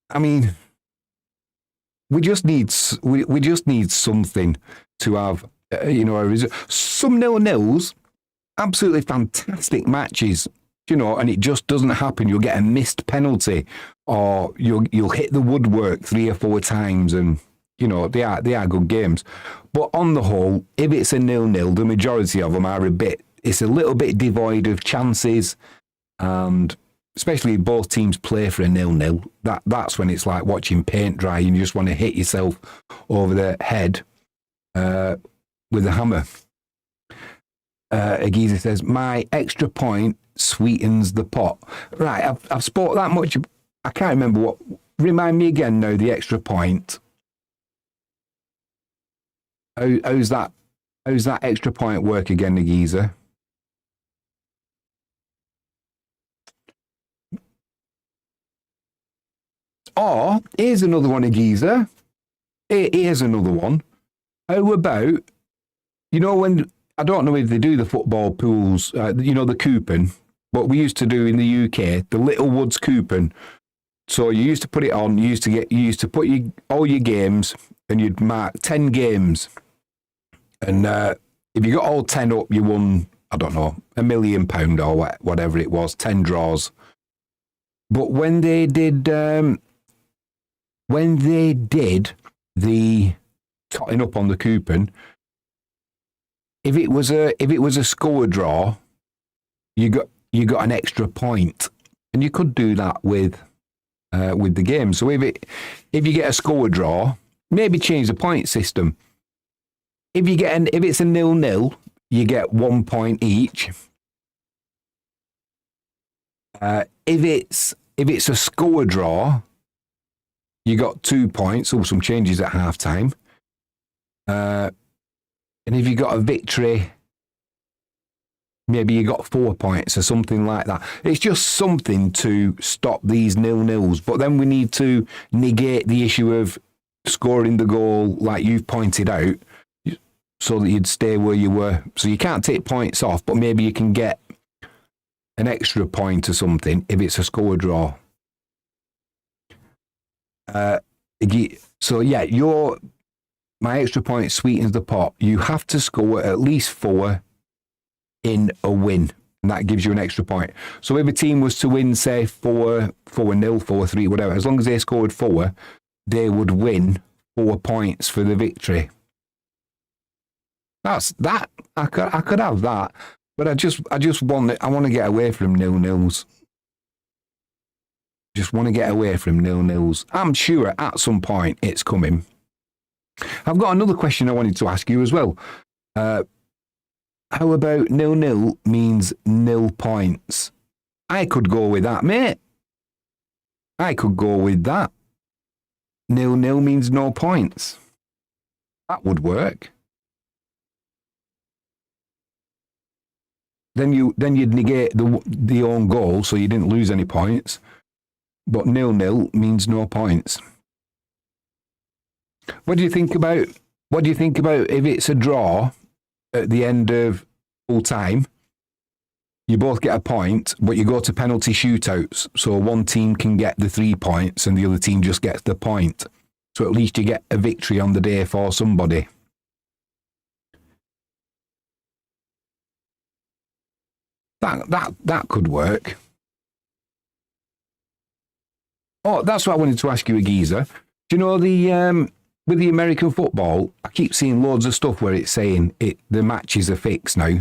I mean, we just need something to have, some 0-0s, absolutely fantastic matches, and it just doesn't happen. You'll get a missed penalty, or you'll hit the woodwork 3 or 4 times, and they are good games. But on the whole, if it's a 0-0, the majority of them are it's a little bit devoid of chances, and especially if both teams play for a 0-0, that's when it's like watching paint dry and you just want to hit yourself over the head with a hammer. Agiza says, my extra point sweetens the pot. Right, I've spoke that much. I can't remember what. Remind me again now, the extra point. How's that extra point work again, Agiza? Or, here's another one, Agiza. Here's another one. How about, when, I don't know if they do the football pools, the coupon, but we used to do in the UK, the Little Woods coupon. So you used to put it on, you used to put all your games, and you'd mark 10 games. And if you got all 10 up, you won, I don't know, £1 million or whatever it was, 10 draws. But when they did the totting up on the coupon, if it was a score draw, you got an extra point, and you could do that with the game. So if you get a score draw, maybe change the point system. If it's a 0-0, you get 1 point each. If it's a score draw, you got 2 points, or some changes at half time. And if you got a victory, maybe you got 4 points or something like that. It's just something to stop these 0-0s. But then we need to negate the issue of scoring the goal, like you've pointed out, so that you'd stay where you were. So you can't take points off, but maybe you can get an extra point or something if it's a score draw. So yeah, my extra point sweetens the pot. You have to score at least 4 in a win, and that gives you an extra point. So if a team was to win, say 4-0, 4-3, whatever, as long as they scored 4, they would win 4 points for the victory. That's that. I could have that, but I want to get away from 0-0s. Just want to get away from 0-0s. I'm sure at some point it's coming. I've got another question I wanted to ask you as well. How about 0-0 means 0 points? I could go with that, mate. I could go with that. 0-0 means no points. That would work. Then you'd negate the own goal, so you didn't lose any points. But 0-0 means no points. What do you think about if it's a draw at the end of full time? You both get a point, but you go to penalty shootouts, so one team can get the 3 points and the other team just gets the point. So at least you get a victory on the day for somebody. That could work. Oh, that's what I wanted to ask you, Agiza. Do you know with the American football, I keep seeing loads of stuff where it's saying the matches are fixed now,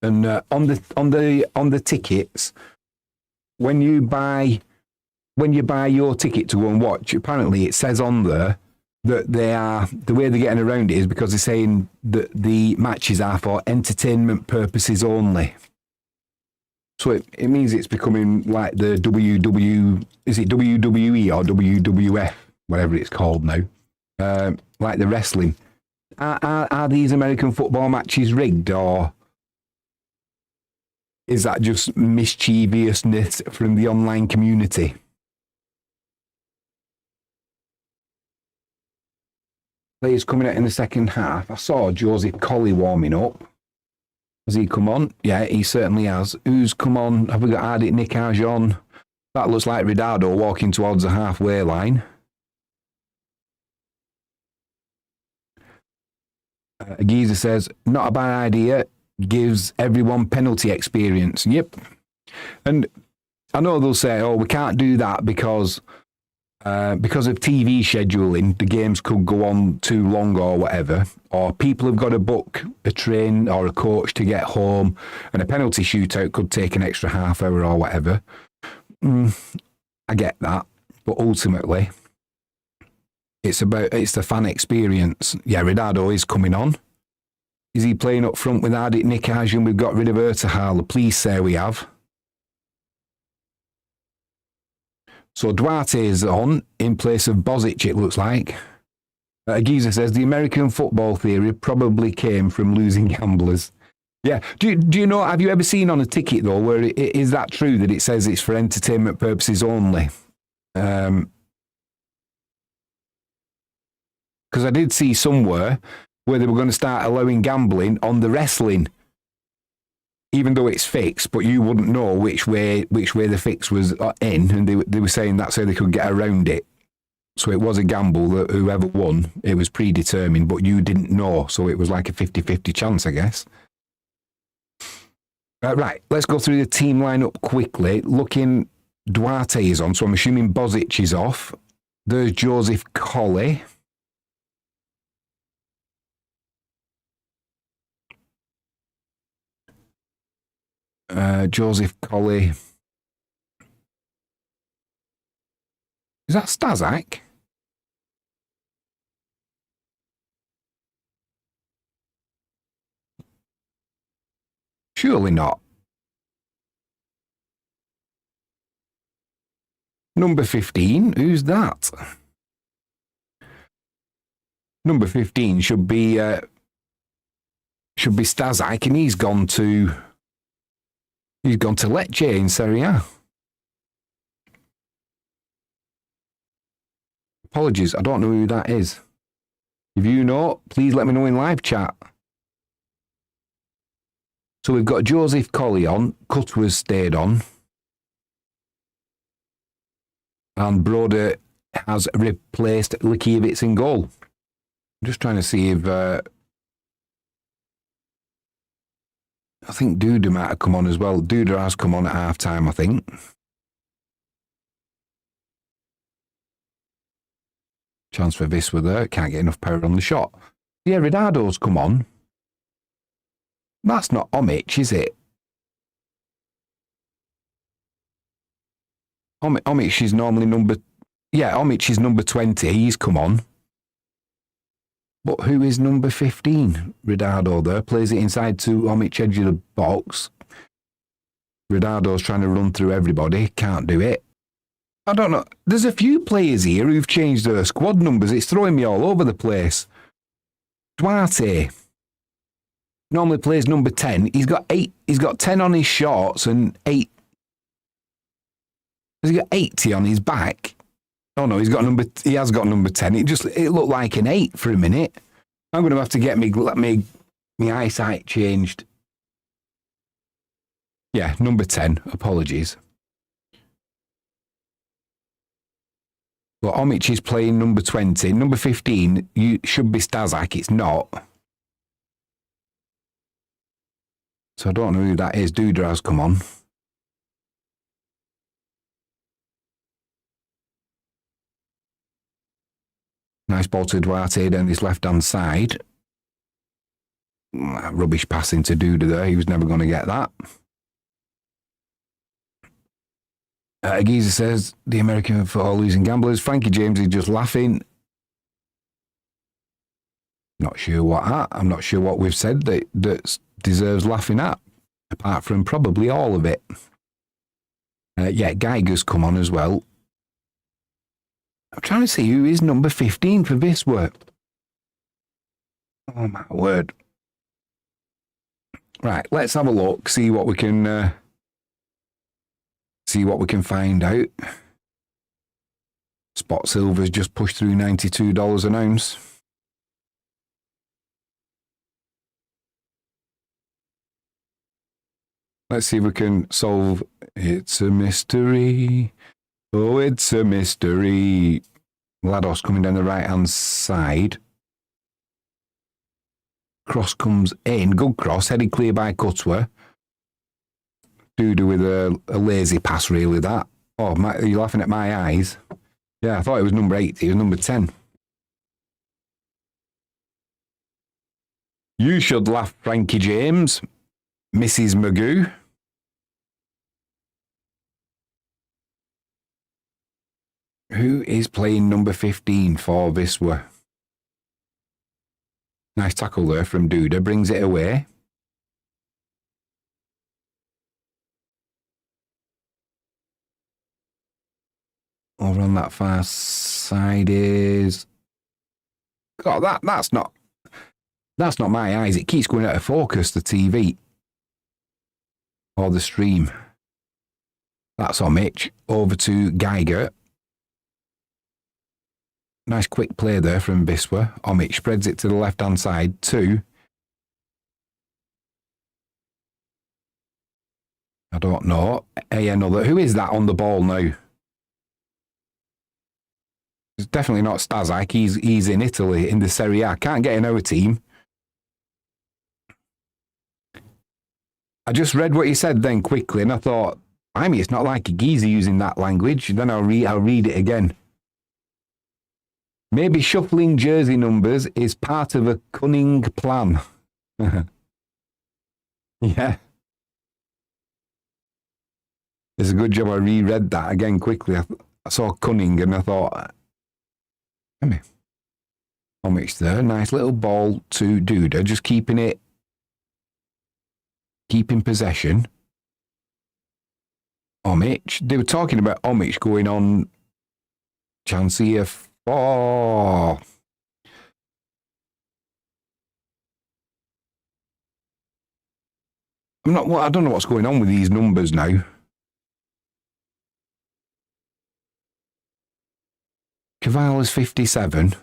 and on the tickets, when you buy your ticket to go and watch, apparently it says on there that the way they're getting around it is because they're saying that the matches are for entertainment purposes only. So it means it's becoming like the is it WWE or WWF, whatever it's called now. like the wrestling. Are these American football matches rigged, or is that just mischievousness from the online community? Players coming out in the second half. I saw Joseph Colley warming up. Has he come on? Yeah, he certainly has. Who's come on? Have we got Ardit Nikaj on? That looks like Ridado walking towards the halfway line. Giza says, not a bad idea. Gives everyone penalty experience. Yep. And I know they'll say, oh, we can't do that because of TV scheduling, the games could go on too long or whatever, or people have got to book a train or a coach to get home, and a penalty shootout could take an extra half hour or whatever. I get that, but ultimately, it's the fan experience. Yeah, Ridado is coming on. Is he playing up front with Ardit Nikaj and we've got rid of Ertahala? Please say we have. So Duarte is on in place of Bozic, it looks like. Giza says, the American football theory probably came from losing gamblers. Yeah. Do you know, have you ever seen on a ticket, though, where is that true that it says it's for entertainment purposes only? Because I did see somewhere where they were going to start allowing gambling on the wrestling, even though it's fixed, but you wouldn't know which way the fix was in, and they were saying that's how they could get around it. So it was a gamble that whoever won, it was predetermined, but you didn't know, so it was like a 50-50 chance, I guess. Right, let's go through the team lineup quickly. Looking, Duarte is on, so I'm assuming Bozic is off. There's Joseph Colley. Joseph Colley. Is that Stazak? Surely not. Number 15, who's that? Number 15 should be Stazak, and he's gone to Lecce in Serie A. Apologies, I don't know who that is. If you know, please let me know in live chat. So we've got Joseph Colley on, Cutler's stayed on, and Broder has replaced Likiewicz in goal. I'm just trying to see if I think Duda might have come on as well. Duda has come on at half-time, I think. Chance for Wisla there. Can't get enough power on the shot. Yeah, Ridado's come on. That's not Omic, is it? Omic is normally number... Yeah, Omic is number 20. He's come on. But who is number 15? Ridado there. Plays it inside to Omic, edge of the box. Ridado's trying to run through everybody. Can't do it. I don't know. There's a few players here who've changed their squad numbers. It's throwing me all over the place. Duarte normally plays number 10. He's got 8. He's got 10 on his shorts and 8. Has he got 80 on his back? Oh no, he has got number 10. It looked like an 8 for a minute. I'm going to have to get me eyesight changed. Yeah, number 10. Apologies. But Omic is playing number 20. Number 15 should be Stazak. It's not. So I don't know who that is. Duda has come on. Nice ball to Duarte down his left-hand side. Rubbish passing to Duda there. He was never going to get that. Giza says, the American for all losing gamblers. Frankie James is just laughing. Not sure what I'm not sure what we've said that deserves laughing at, apart from probably all of it. Yeah, Geiger's come on as well. I'm trying to see who is number 15 for this work. Oh my word. Right, let's have a look, see what we can find out. Spot silver's just pushed through $92 an ounce. Let's see if we can solve. It's a mystery. Oh, it's a mystery. Mladost coming down the right-hand side. Cross comes in. Good cross. Headed clear by Cutwer. Duda with a lazy pass, really, that. Oh, you're laughing at my eyes. Yeah, I thought it was number 8. It was number 10. You should laugh, Frankie James. Mrs. Magoo. Who is playing number 15 for Wisla? Nice tackle there from Duda. Brings it away. Over on that far side is... God, that's not my eyes. It keeps going out of focus, the TV. Or the stream. That's on Mitch. Over to Geiger. Nice quick play there from Wisla. Omic spreads it to the left-hand side. 2. I don't know. Another. Who is that on the ball now? It's definitely not Stazak. He's in Italy, in the Serie A. Can't get in our team. I just read what he said then quickly, and I thought, I mean, it's not like a geezer using that language. Then I'll read it again. Maybe shuffling jersey numbers is part of a cunning plan. Yeah. It's a good job I reread that again quickly. I saw cunning and I thought, Omic there. Nice little ball to Duda. Just keeping possession. Omic. They were talking about Omic going on chance here. Oh. I don't know what's going on with these numbers now. Cavala's 57.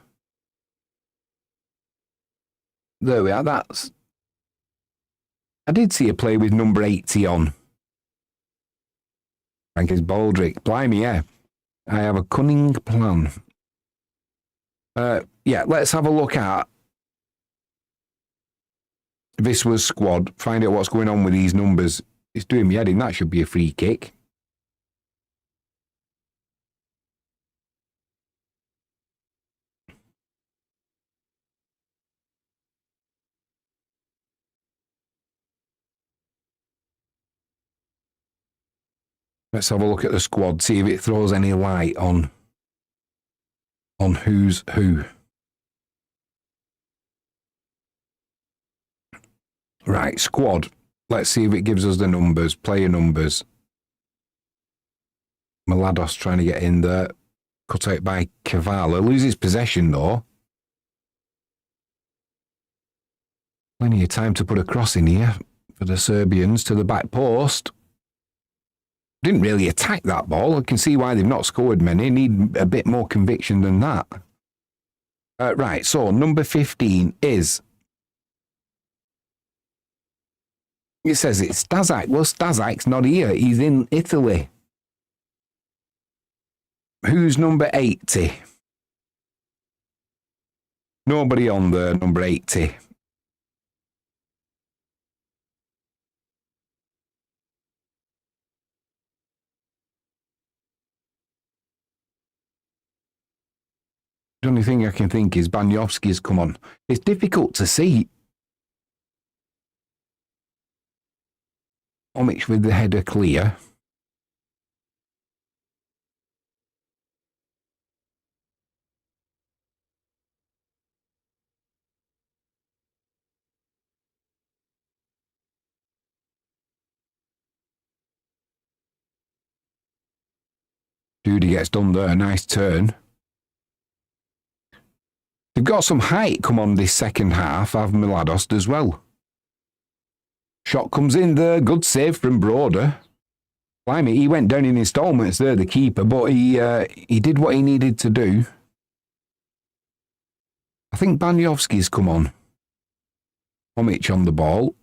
There we are. I did see a play with number 80 on. Frankie's Baldrick. Blimey, yeah. I have a cunning plan. Yeah, let's have a look at Wisła's squad. Find out what's going on with these numbers. It's doing me head in. That should be a free kick. Let's have a look at the squad, see if it throws any light on who's who. Right, squad. Let's see if it gives us the numbers, player numbers. Mladost trying to get in there. Cut out by Kavala. Loses possession, though. Plenty of time to put a cross in here for the Serbians to the back post. Didn't really attack that ball. I can see why they've not scored many. Need a bit more conviction than that. Right, so number 15 is... It says it's Stazak. Well, Stazak's not here. He's in Italy. Who's number 80? Nobody on there, number 80. The only thing I can think is Banyovski's come on. It's difficult to see. Omic with the header clear. Duda gets done there. Nice turn. They've got some height come on this second half, have Mladost as well. Shot comes in there, good save from Broder. Blimey, he went down in installments there, the keeper, but he did what he needed to do. I think Banyovski's come on. Omic on the ball.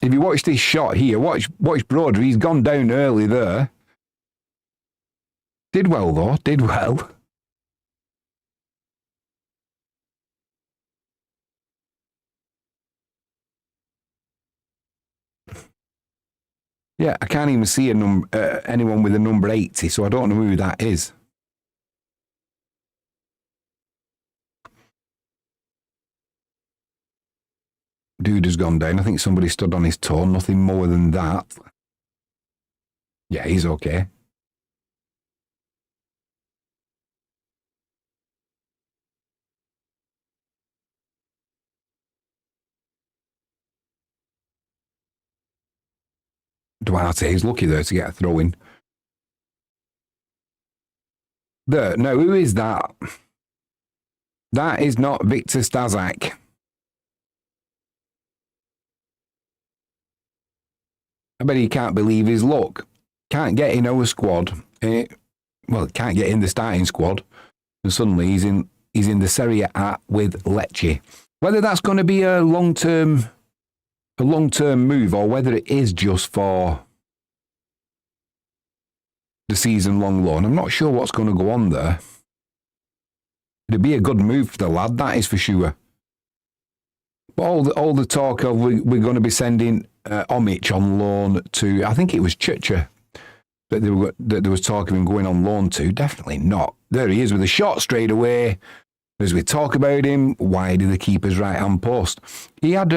If you watch this shot here, watch Broder, he's gone down early there. Did well though, did well. Yeah, I can't even see anyone with a number 80, so I don't know who that is. Dude has gone down. I think somebody stood on his toe, nothing more than that. Yeah, he's okay. Duarte is lucky there to get a throw in. There, no, who is that? That is not Victor Stazak. I bet he can't believe his luck. Can't get in our squad. Well, can't get in the starting squad. And suddenly he's in the Serie A with Lecce. Whether that's going to be a long-term move or whether it is just for the season-long loan, I'm not sure what's going to go on there. It'd be a good move for the lad, that is for sure. But all the talk of we're going to be sending Omic on loan to, I think it was Chicha that there was talk of him going on loan to. Definitely not. There he is with a shot straight away. As we talk about him, wide of the keeper's right-hand post. He had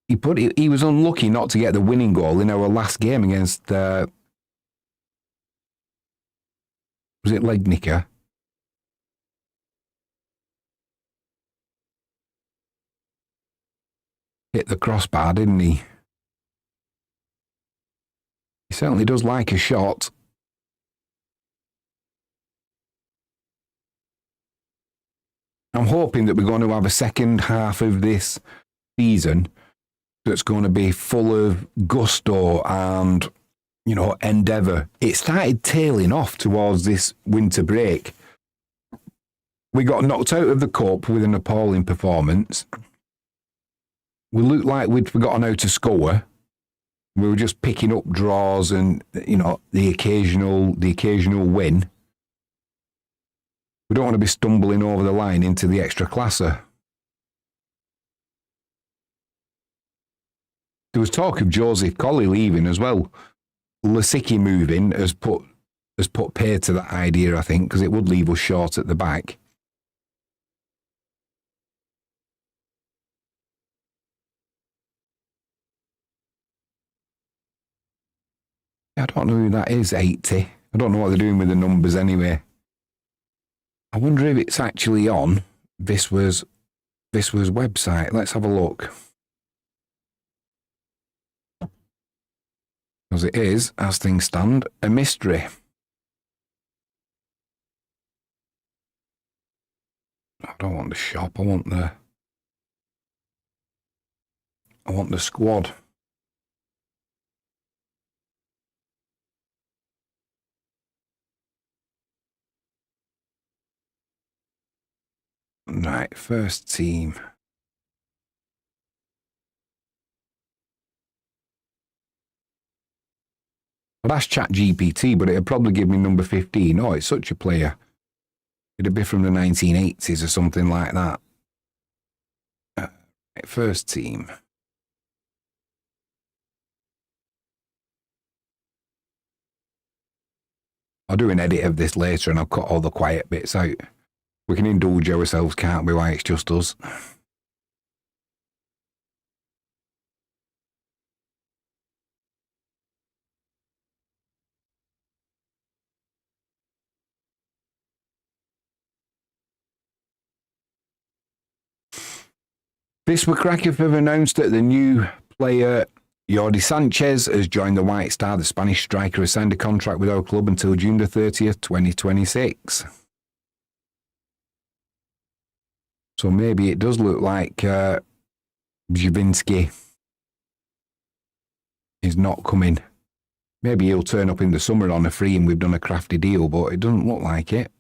he was unlucky not to get the winning goal in our last game against was it Legnica? Hit the crossbar, didn't he? He certainly does like a shot. I'm hoping that we're going to have a second half of this season that's going to be full of gusto and, endeavour. It started tailing off towards this winter break. We got knocked out of the cup with an appalling performance. We looked like we'd forgotten how to score. We were just picking up draws and, the occasional win. We don't want to be stumbling over the line into the extra classer. There was talk of Joseph Colley leaving as well. Lasicki moving has put paid to that idea, I think, because it would leave us short at the back. I don't know who that is, 80. I don't know what they're doing with the numbers anyway. I wonder if it's actually on Wisła's website. Let's have a look. Because it is, as things stand, a mystery. I don't want the shop. I want the squad. Right, first team. I'd ask ChatGPT, but it'd probably give me number 15. Oh, it's such a player. It'd be from the 1980s or something like that. Right, first team. I'll do an edit of this later and I'll cut all the quiet bits out. We can indulge ourselves, can't we, why it's just us? Wisla Krakow have announced that the new player Jordi Sanchez has joined the White Star. The Spanish striker has signed a contract with our club until June the 30th, 2026. So maybe it does look like Javinski is not coming. Maybe he'll turn up in the summer on a free and we've done a crafty deal, but it doesn't look like it.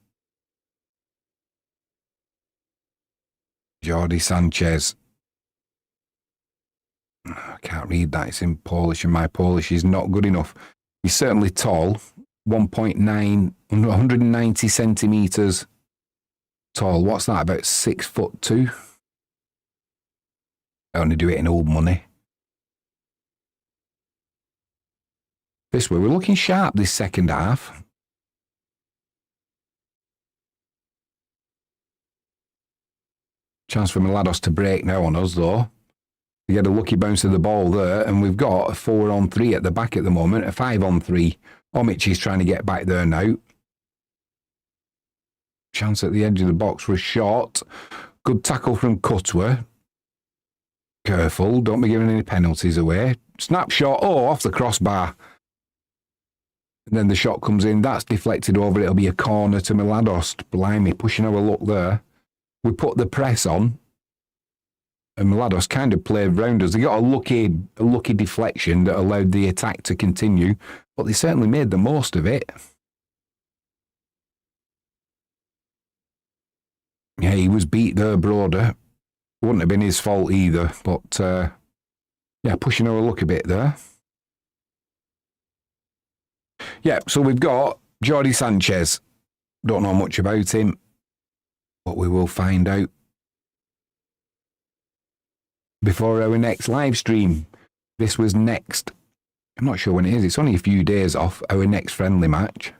Jordi Sanchez. I can't read that. It's in Polish and my Polish is not good enough. He's certainly tall. 1.9, 190 centimetres tall. What's that? About 6'2"? I only do it in old money. This way, we're looking sharp this second half. Chance for Mladost to break now on us, though. We get a lucky bounce of the ball there, and we've got a 4-on-3 at the back at the moment, a 5-on-3. Omic is trying to get back there now. Chance at the edge of the box for a shot. Good tackle from Cutwer. Careful, don't be giving any penalties away. Snapshot, off the crossbar. And then the shot comes in. That's deflected over. It'll be a corner to Mladost. Blimey, pushing our luck there. We put the press on. And Mladost kind of played round us. They got a lucky deflection that allowed the attack to continue. But they certainly made the most of it. Yeah, he was beat there, Broder. Wouldn't have been his fault either. But, yeah, pushing our luck a bit there. Yeah, so we've got Jordi Sanchez. Don't know much about him, but we will find out before our next live stream. This was next, I'm not sure when it is, it's only a few days off our next friendly match.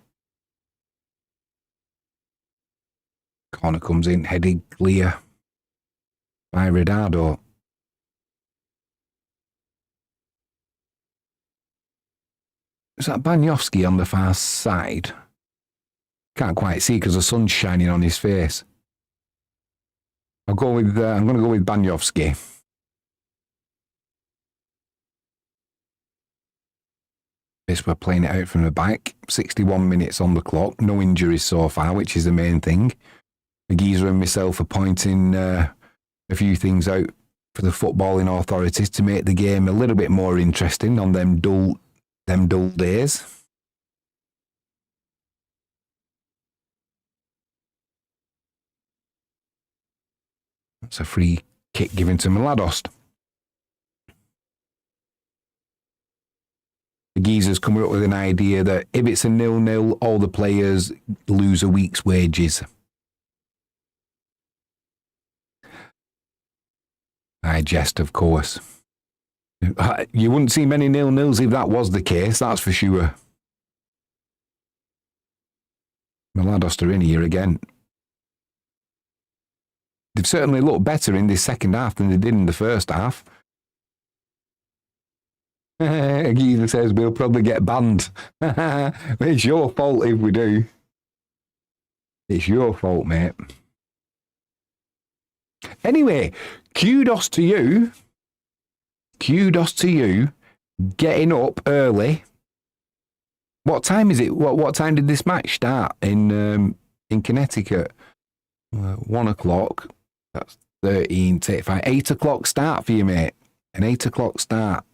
Corner comes in, headed clear by Redado. Is that Banyovski on the far side? Can't quite see because the sun's shining on his face. I'm going to go with Banyovski. This we're playing it out from the back. 61 minutes on the clock. No injuries so far, which is the main thing. The geezer and myself are pointing a few things out for the footballing authorities to make the game a little bit more interesting on them dull days. That's a free kick given to Mladost. The geezer's coming up with an idea that if it's a 0-0, all the players lose a week's wages. I jest, of course. You wouldn't see many 0-0s if that was the case, that's for sure. Mladost are in here again. They've certainly looked better in this second half than they did in the first half. Geezer says we'll probably get banned. It's your fault if we do. It's your fault, mate. Anyway, kudos to you. Kudos to you getting up early. What time is it? What time did this match start in Connecticut? 1 o'clock. That's 13:35. 8 o'clock start for you, mate. An 8 o'clock start.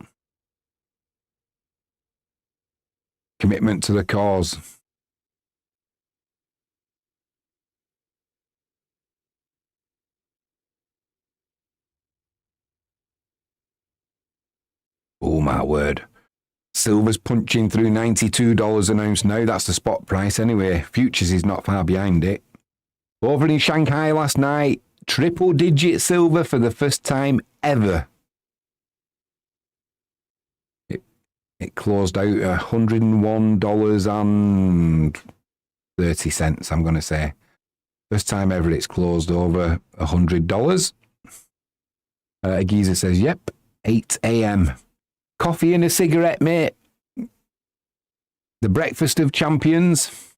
Commitment to the cause. Oh, my word. Silver's punching through $92 an ounce now. That's the spot price anyway. Futures is not far behind it. Over in Shanghai last night, triple-digit silver for the first time ever. It closed out $101.30, I'm going to say. First time ever it's closed over $100. Geezer says, yep, 8 a.m. Coffee and a cigarette, mate. The breakfast of champions.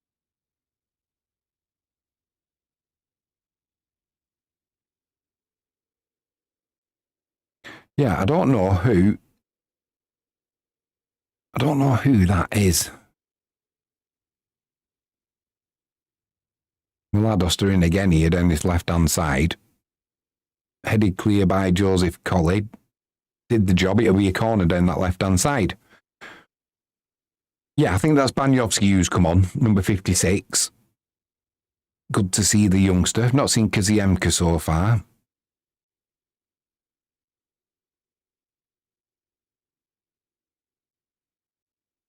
Yeah, I don't know who I don't know who that is. Mladost are in again here down this left-hand side. Headed clear by Joseph Colley. Did the job. It'll be a corner down that left-hand side. Yeah, I think that's Banyovsky who's come on, number 56. Good to see the youngster. Not seen Kaziemka so far.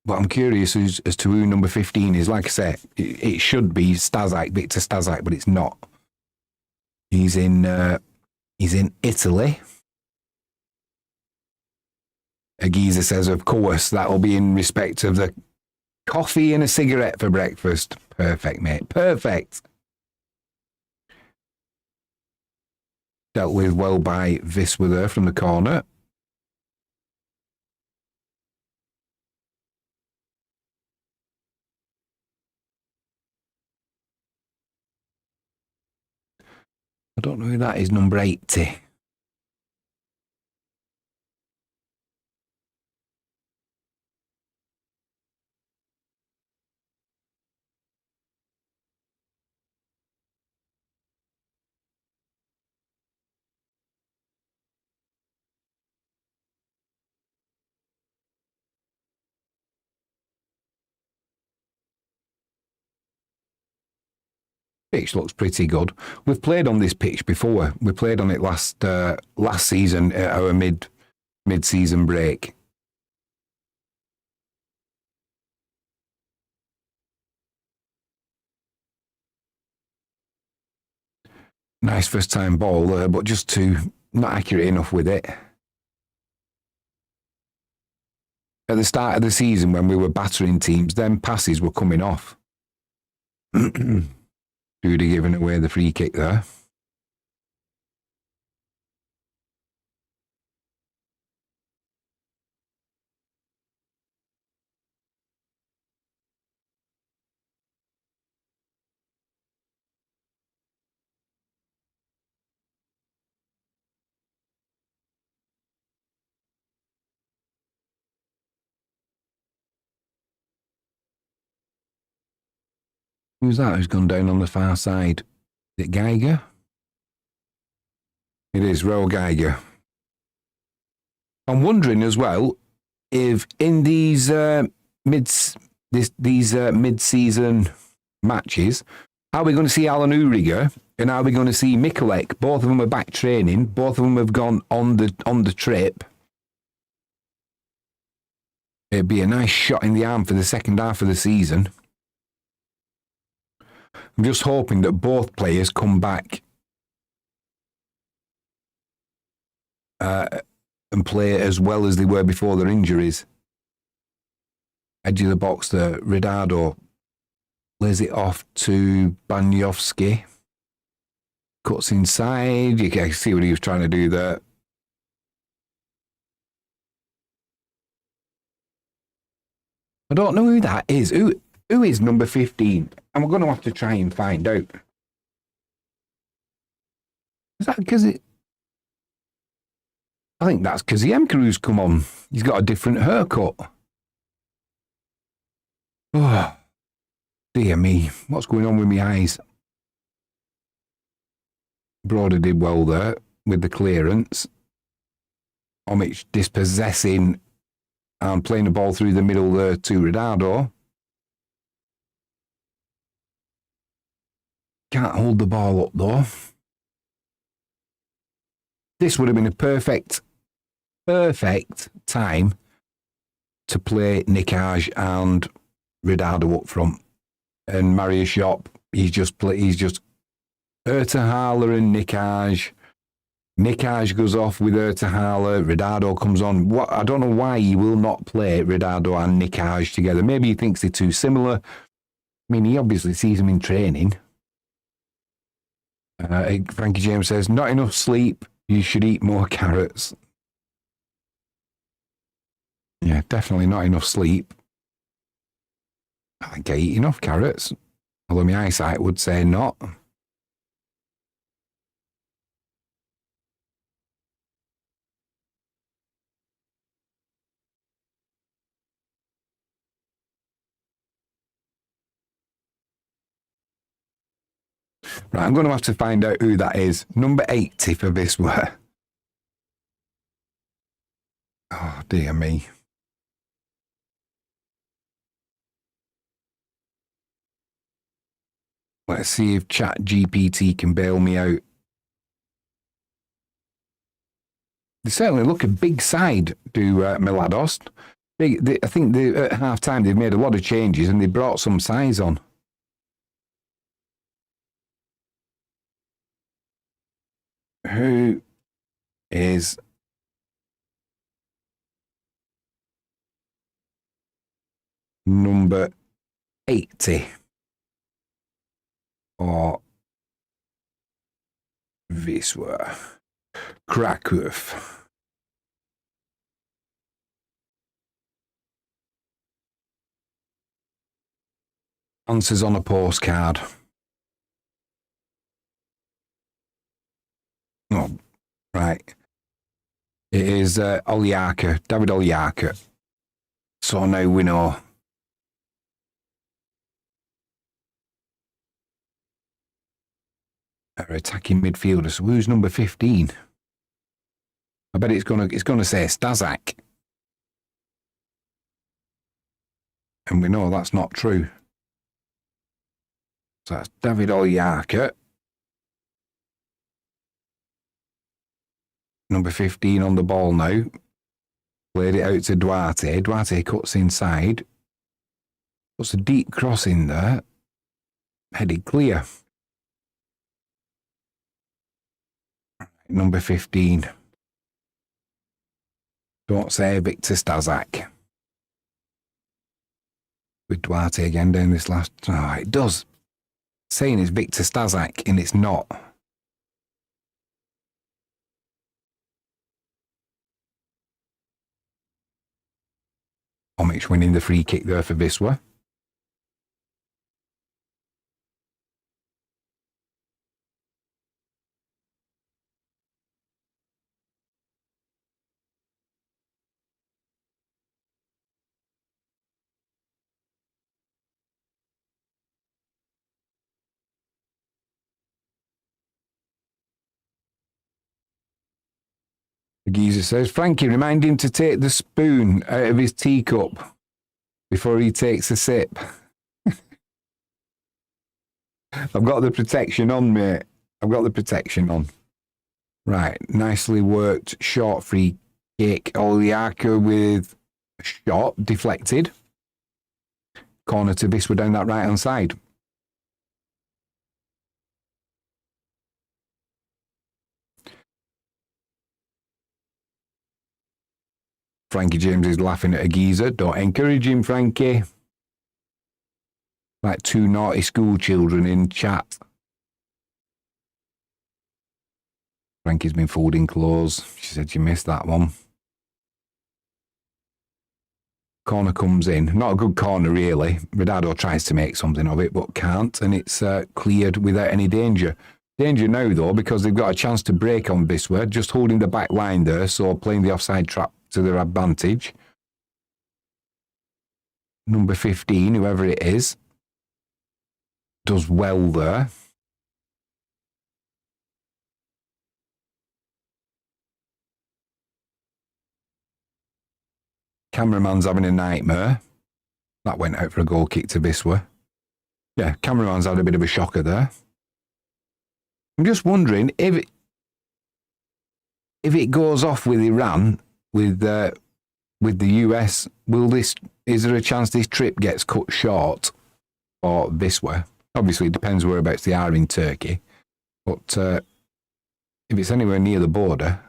But I'm curious as to who number 15 is. Like I said, it should be Stazak, Victor Stazak, but it's not. He's in Italy. Agiza says, of course, that'll be in respect of the coffee and a cigarette for breakfast. Perfect, mate. Perfect. Dealt with well by Wisla there from the corner. I don't know who that is, number 80. Pitch looks pretty good. We've played on this pitch before. We played on it last season at our mid-season break. Nice first time ball there, but just not accurate enough with it. At the start of the season when we were battering teams, then passes were coming off. Judy giving away the free kick there. Who's that who's gone down on the far side? Is it Geiger? It is, Ro Geiger. I'm wondering as well if in these mid-season matches, are we going to see Alan Uriger and are we going to see Mikulek? Both of them are back training. Both of them have gone on the trip. It'd be a nice shot in the arm for the second half of the season. I'm just hoping that both players come back and play as well as they were before their injuries. Edge of the box there, Ridado lays it off to Banyovsky. Cuts inside. You can see what he was trying to do there. I don't know who that is. Who is number 15? I'm going to have to try and find out. Is that because it... I think that's because the Emkeroo's come on. He's got a different haircut. Oh, dear me. What's going on with my eyes? Broder did well there with the clearance. Omic dispossessing and playing the ball through the middle there to Ridado. Can't hold the ball up though. This would have been a perfect time to play Nikaj and Ridado up front. And Marius Shop, he's just Ertahala and Nikaj. Nikaj goes off with Ertahala. Ridado comes on. I don't know why he will not play Ridado and Nikaj together. Maybe he thinks they're too similar. I mean, he obviously sees them in training. Frankie James says, not enough sleep. You should eat more carrots. Yeah, definitely not enough sleep. I think I eat enough carrots. Although my eyesight would say not. Right, I'm going to have to find out who that is. Number 80 for Wisla. Oh, dear me. Let's see if ChatGPT can bail me out. They certainly look a big side, do Mladost. I think at half-time they've made a lot of changes and they brought some size on. Who is number 80 for Wisla Krakow? Answers on a postcard. Oh, right. It is Olyaka, David Olyaka. So now we know. Our attacking midfielder. So who's number 15? I bet it's gonna say Stazak. And we know that's not true. So that's David Olyaka. Number 15 on the ball now. Played it out to Duarte. Duarte cuts inside. Puts a deep cross in there. Headed clear. Number 15. Don't say Victor Stazak. With Duarte again down this last... Oh, it does. Saying it's Victor Stazak and it's not. Omic winning the free kick there for Wisla. The geezer says, Frankie, remind him to take the spoon out of his teacup before he takes a sip. I've got the protection on, mate. I've got the protection on. Right, nicely worked short free kick. Olyaka with a shot, deflected. Corner to Wisla down that right-hand side. Frankie James is laughing at a geezer. Don't encourage him, Frankie. Like two naughty school children in chat. Frankie's been folding clothes. She said she missed that one. Corner comes in. Not a good corner, really. Ronaldo tries to make something of it, but can't. And it's cleared without any danger. Danger now, though, because they've got a chance to break on Wisla. Just holding the back line there, so playing the offside trap to their advantage. Number 15, whoever it is, does well there. Cameraman's having a nightmare. That went out for a goal kick to Wisla. Yeah, cameraman's had a bit of a shocker there. I'm just wondering if it goes off with Iran, with the US, is there a chance this trip gets cut short for Wisla? Obviously, it depends whereabouts they are in Turkey. But if it's anywhere near the border,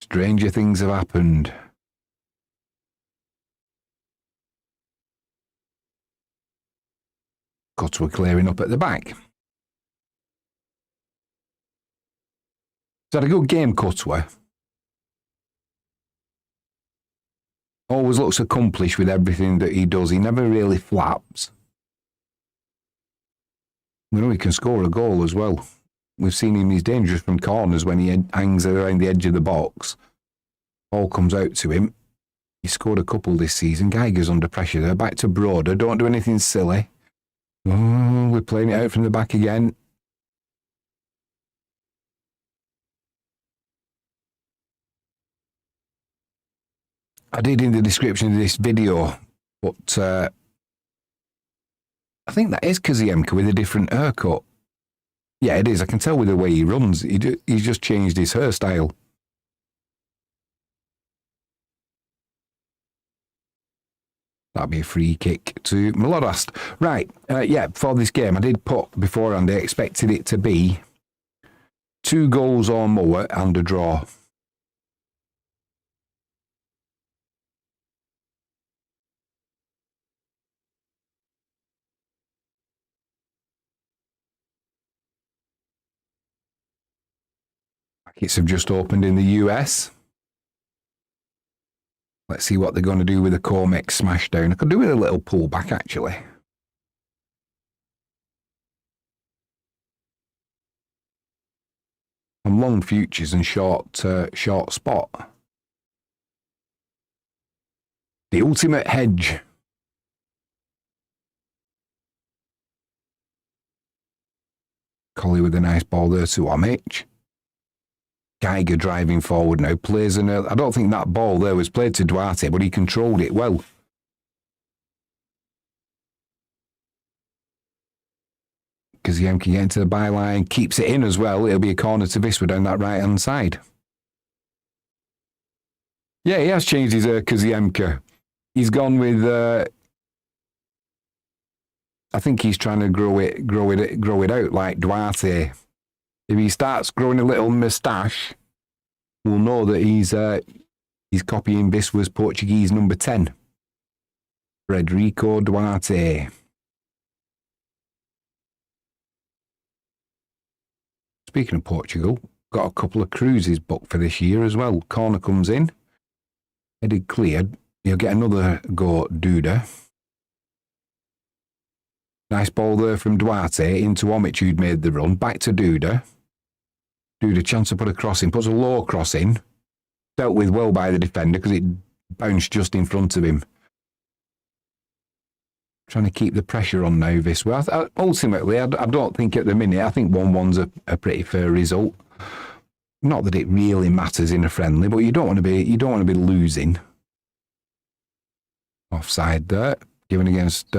stranger things have happened. Cuts were clearing up at the back. He's had a good game, Cutwer. Always looks accomplished with everything that he does. He never really flaps. We know he can score a goal as well. We've seen him, he's dangerous from corners when he hangs around the edge of the box. Ball comes out to him. He scored a couple this season. Geiger's under pressure there. Back to Broder. Don't do anything silly. Oh, we're playing it out from the back again. I did in the description of this video, but I think that is Kaziemka with a different haircut. Yeah, it is. I can tell with the way he runs. He's just changed his hairstyle. That'd be a free kick to Mladost. Right, for this game, I did put beforehand, I expected it to be 2 goals or more and a draw. Markets have just opened in the US. Let's see what they're going to do with the Cormex smashdown. I could do with a little pullback, actually. On long futures and short spot. The ultimate hedge. Collie with a nice ball there to Omich. Geiger driving forward now, plays I don't think that ball there was played to Duarte, but he controlled it well. Kaziemka getting to the byline, keeps it in as well. It'll be a corner to Wisla down that right-hand side. Yeah, he has changed his Kaziemka. He's gone with... I think he's trying to grow it out like Duarte. If he starts growing a little moustache, we'll know that he's copying Wisla's Portuguese number 10. Frederico Duarte. Speaking of Portugal, got a couple of cruises booked for this year as well. Corner comes in, headed cleared. You'll get another go, Duda. Nice ball there from Duarte into Omich, who'd made the run. Back to Duda. Duda, chance to put a cross in, puts a low cross in. Dealt with well by the defender because it bounced just in front of him. Trying to keep the pressure on now, Wisla. Ultimately, I don't think at the minute, I think 1-1's a pretty fair result. Not that it really matters in a friendly, but you don't want to be losing. Offside there, given against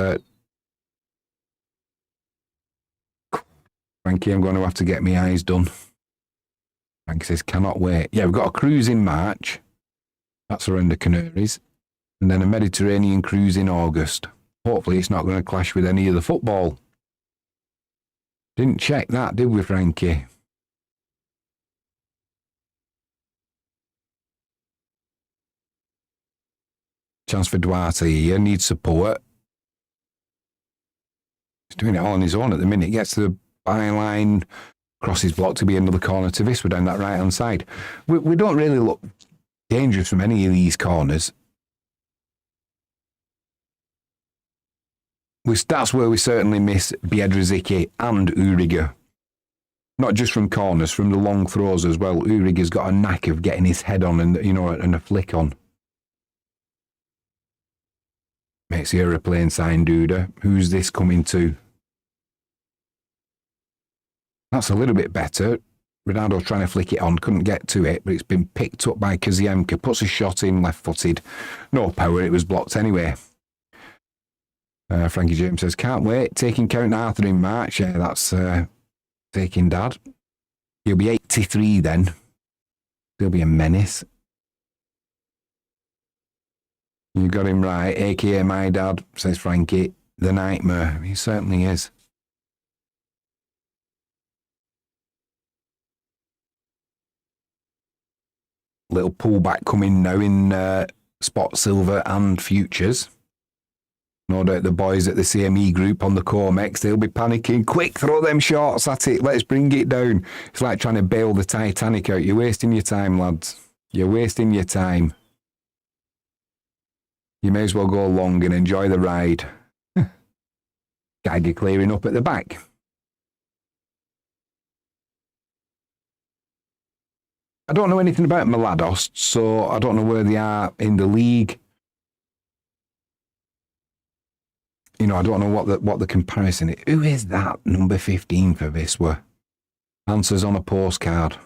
Frankie. I'm going to have to get my eyes done. Frank says, cannot wait. Yeah, we've got a cruise in March. That's around the Canaries. And then a Mediterranean cruise in August. Hopefully it's not going to clash with any of the football. Didn't check that, did we, Frankie? Chance for Duarte here. Needs support. He's doing it all on his own at the minute. Gets to the byline. Crosses blocked to be another corner to Wisla down that right-hand side. We don't really look dangerous from any of these corners. That's where we certainly miss Biedrzycki and Uriga. Not just from corners, from the long throws as well. Uriga's got a knack of getting his head on and a flick on. Makes the aeroplane sign, Duda. Who's this coming to? That's a little bit better. Ronaldo trying to flick it on, couldn't get to it, but it's been picked up by Kaziemka. Puts a shot in, left-footed. No power, it was blocked anyway. Frankie James says, can't wait. Taking Count Arthur in March. Yeah, that's taking Dad. He'll be 83 then. He'll be a menace. You got him right. AKA my dad, says Frankie. The nightmare. He certainly is. Little pullback coming now in spot silver and futures. No doubt the boys at the CME group on the Cormex, they'll be panicking. Quick, throw them shorts at it. Let's bring it down. It's like trying to bail the Titanic out. You're wasting your time, lads. You're wasting your time. You may as well go along and enjoy the ride. Geiger clearing up at the back. I don't know anything about Mladost, so I don't know where they are in the league. You know, I don't know what the comparison is. Who is that number 15 for Wisla? Answers on a postcard.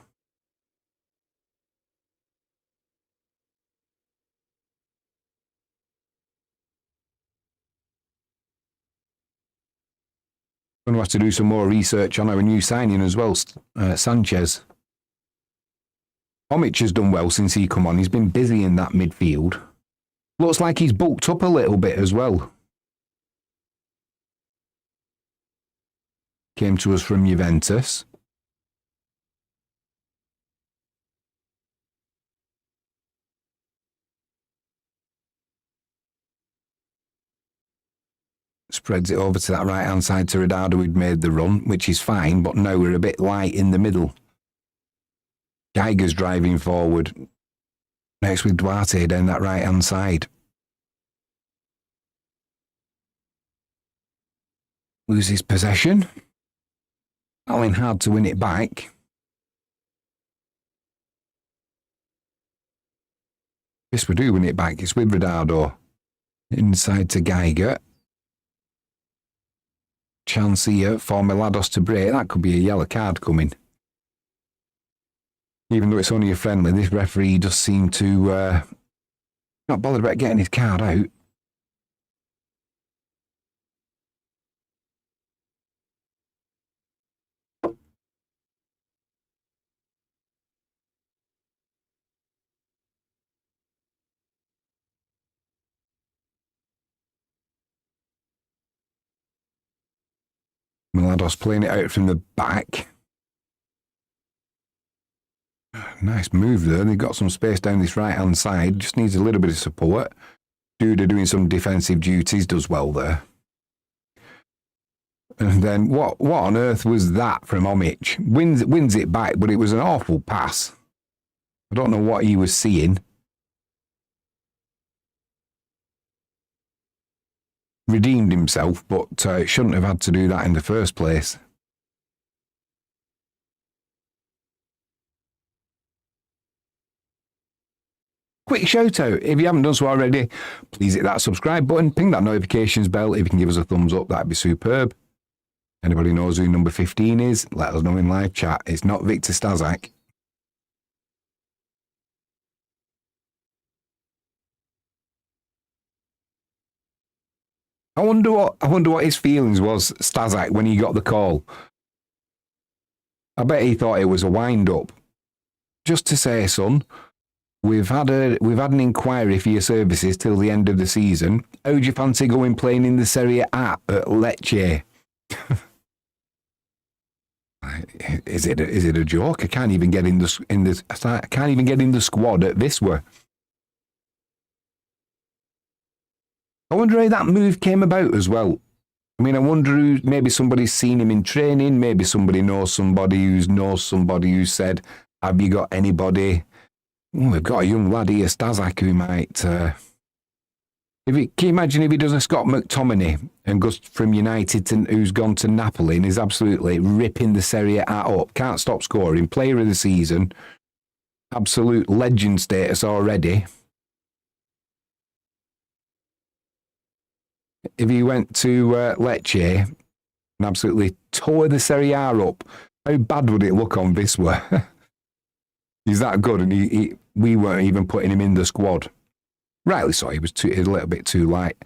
Going to have to do some more research on our new signing as well, Sanchez. Omic has done well since he come on. He's been busy in that midfield. Looks like he's bulked up a little bit as well. Came to us from Juventus. Spreads it over to that right-hand side to Ronaldo, who'd made the run, which is fine, but now we're a bit light in the middle. Geiger's driving forward. Next with Duarte down that right-hand side. Loses possession. Allen hard to win it back. Yes, we do win it back. It's with Ronaldo. Inside to Geiger. Chance here for Mladost to break. That could be a yellow card coming. Even though it's only a friendly, this referee does seem to not bothered about getting his card out. Mladost playing it out from the back. Nice move there. They've got some space down this right-hand side. Just needs a little bit of support. Duda doing some defensive duties. Does well there. And then what on earth was that from Omic? Wins it back, but it was an awful pass. I don't know what he was seeing. Redeemed himself, but shouldn't have had to do that in the first place. Quick shout out, if you haven't done so already, please hit that subscribe button, ping that notifications bell. If you can give us a thumbs up, that'd be superb. Anybody knows who number 15 is, let us know in live chat. It's not Victor Stazak. I wonder what his feelings was, Stazak, when he got the call. I bet he thought it was a wind-up. Just to say, son, we've had an inquiry for your services till the end of the season. How do you fancy going playing in the Serie A at Lecce? Is it a joke? I can't even get in the squad at Wisla. I wonder how that move came about as well. I mean, I wonder who, maybe somebody's seen him in training, maybe somebody knows somebody who said, have you got anybody? Oh, we've got a young lad here, Stazak, who might... can you imagine if he does a Scott McTominay and goes from United to who's gone to Napoli and is absolutely ripping the Serie A up, can't stop scoring, player of the season, absolute legend status already. If he went to Lecce and absolutely tore the Serie A up, how bad would it look on Wisla? He's that good, and we weren't even putting him in the squad. Rightly so, he was a little bit too light.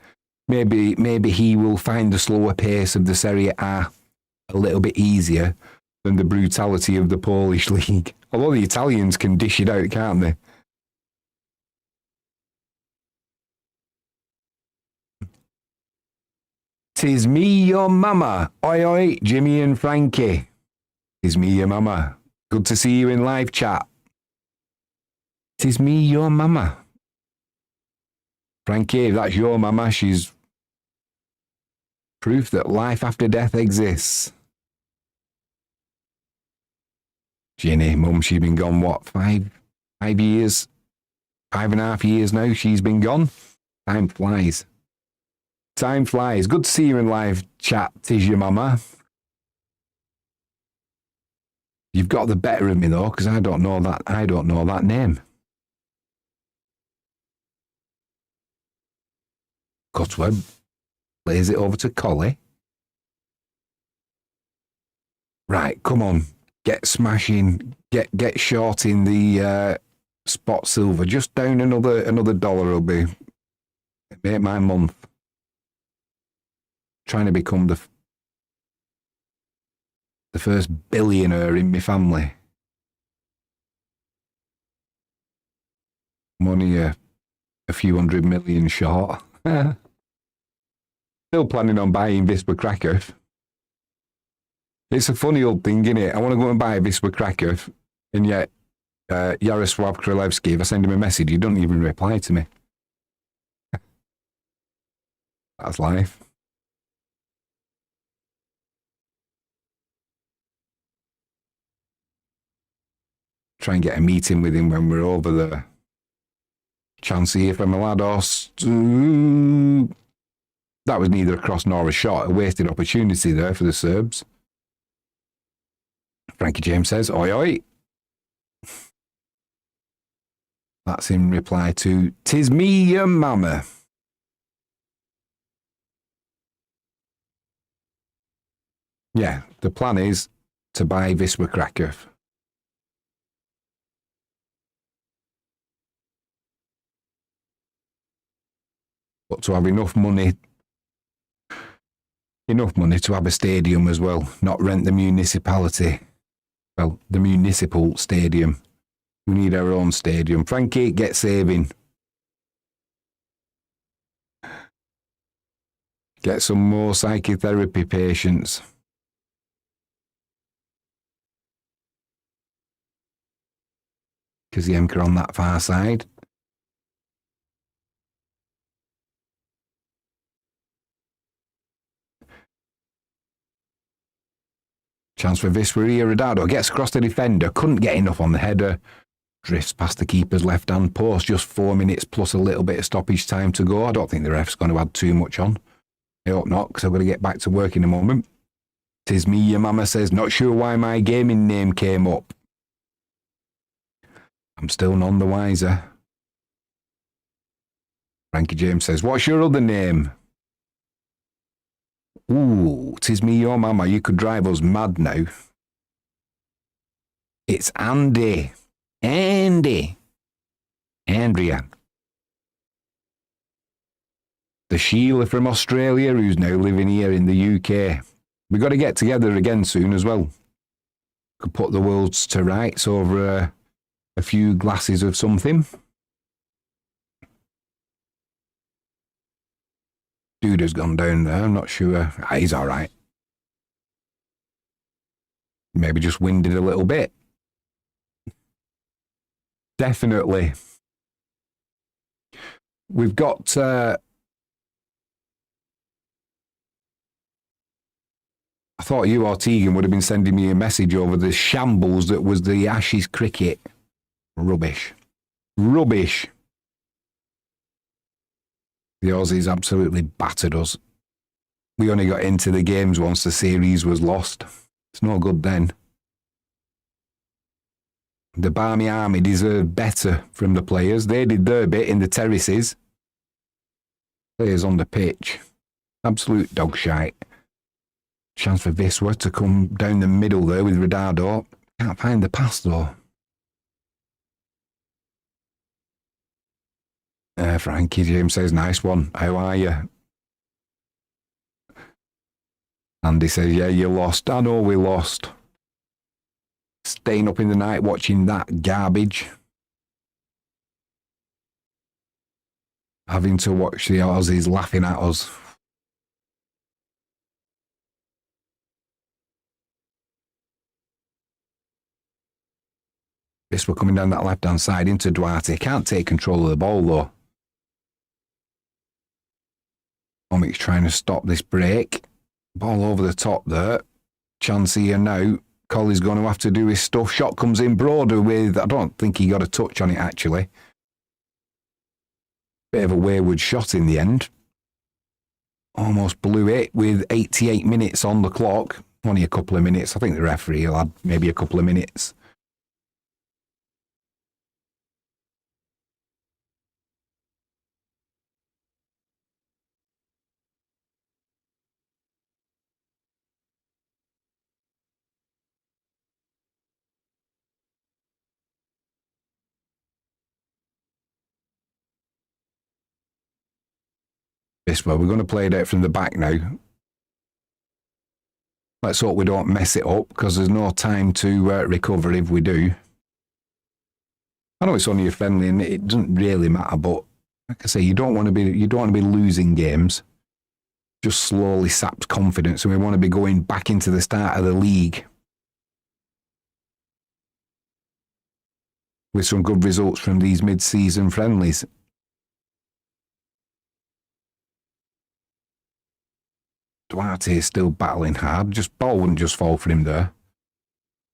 Maybe he will find the slower pace of the Serie A a little bit easier than the brutality of the Polish league. Although the Italians can dish it out, can't they? Tis me, your mama. Oi, oi, Jimmy and Frankie. Tis me, your mama. Good to see you in live chat. Tis me, your mama. Frankie, if that's your mama, she's proof that life after death exists. Jenny, mum, she's been gone, what, 5 years? 5.5 years now she's been gone. Time flies. Time flies. Good to see you in live chat, tis your mama. You've got the better of me though, because I don't know that name. Cutweb. Plays it over to Collie. Right, come on. Get smashing. Get short in the spot silver. Just down another dollar will be make my month. Trying to become the first billionaire in my family. I'm only a few 100 million short. Still planning on buying Wisla Krakow. It's a funny old thing, isn't it? I want to go and buy Wisla Krakow, and yet Yaroslav Kralevsky, if I send him a message, he doesn't even reply to me. That's life. Try and get a meeting with him when we're over there. Chance here for Mladost. That was neither a cross nor a shot. A wasted opportunity there for the Serbs. Frankie James says, oi oi. That's in reply to, "'Tis me, your mama." Yeah, the plan is to buy Wisla Krakow. But to have enough money to have a stadium as well, not rent the municipality. Well, the municipal stadium. We need our own stadium. Frankie, get saving. Get some more psychotherapy patients. Kaziemka on that far side. Chance for Visperia. Rodado gets across the defender. Couldn't get enough on the header. Drifts past the keeper's left-hand post. Just 4 minutes plus a little bit of stoppage time to go. I don't think the ref's going to add too much on. I hope not, because I'm going to get back to work in a moment. "'Tis me, your mama," says, "Not sure why my gaming name came up." I'm still none the wiser. Frankie James says, "What's your other name?" Ooh, "'Tis me, your mama. You could drive us mad now." It's Andy. Andrea. The Sheila from Australia, who's now living here in the UK. We've got to get together again soon as well. Could put the worlds to rights over a few glasses of something. Dude has gone down there, I'm not sure. He's all right. Maybe just winded a little bit. Definitely. We've got... I thought you or Tegan would have been sending me a message over the shambles that was the Ashes cricket. Rubbish. Rubbish. The Aussies absolutely battered us. We only got into the games once the series was lost. It's no good then. The Barmy Army deserved better from the players. They did their bit in the terraces. Players on the pitch. Absolute dog shite. Chance for Wisła to come down the middle there with Rodado. Can't find the pass though. Frankie James says, "Nice one. How are you?" Andy says, "Yeah, you lost." I know we lost. Staying up in the night watching that garbage. Having to watch the Aussies laughing at us. Wisła coming down that left-hand side into Duarte. Can't take control of the ball though. Omic's trying to stop this break. Ball over the top there. Chance here now. Colley's going to have to do his stuff. Shot comes in. Broader with... I don't think he got a touch on it actually. Bit of a wayward shot in the end. Almost blew it with 88 minutes on the clock. Only a couple of minutes. I think the referee will add maybe a couple of minutes. Wisla, we're going to play it out from the back now. Let's hope we don't mess it up, because there's no time to recover if we do. I know it's only a friendly and it doesn't really matter, but like I say, you don't want to be losing games. Just slowly saps confidence, and we want to be going back into the start of the league with some good results from these mid-season friendlies. Duarte is still battling hard. Ball wouldn't just fall for him there.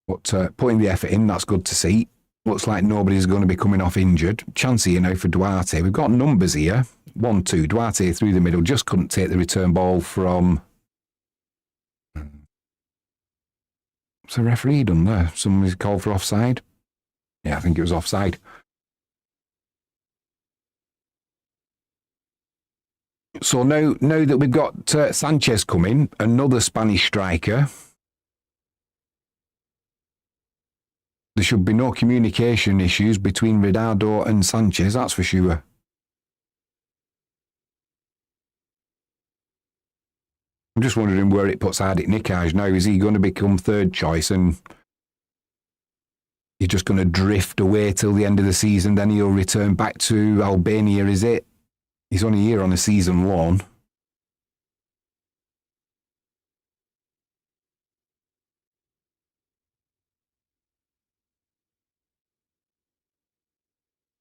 But putting the effort in, that's good to see. Looks like nobody's going to be coming off injured. Chance here now for Duarte. We've got numbers here. 1-2. Duarte through the middle. Just couldn't take the return ball from... What's the referee done there? Somebody's called for offside? Yeah, I think it was offside. So now that we've got Sanchez coming, another Spanish striker, there should be no communication issues between Ronaldo and Sanchez, that's for sure. I'm just wondering where it puts Ardik Nikaj now. Is he going to become third choice and you're just going to drift away till the end of the season, then he'll return back to Albania, is it? He's only here on a season loan.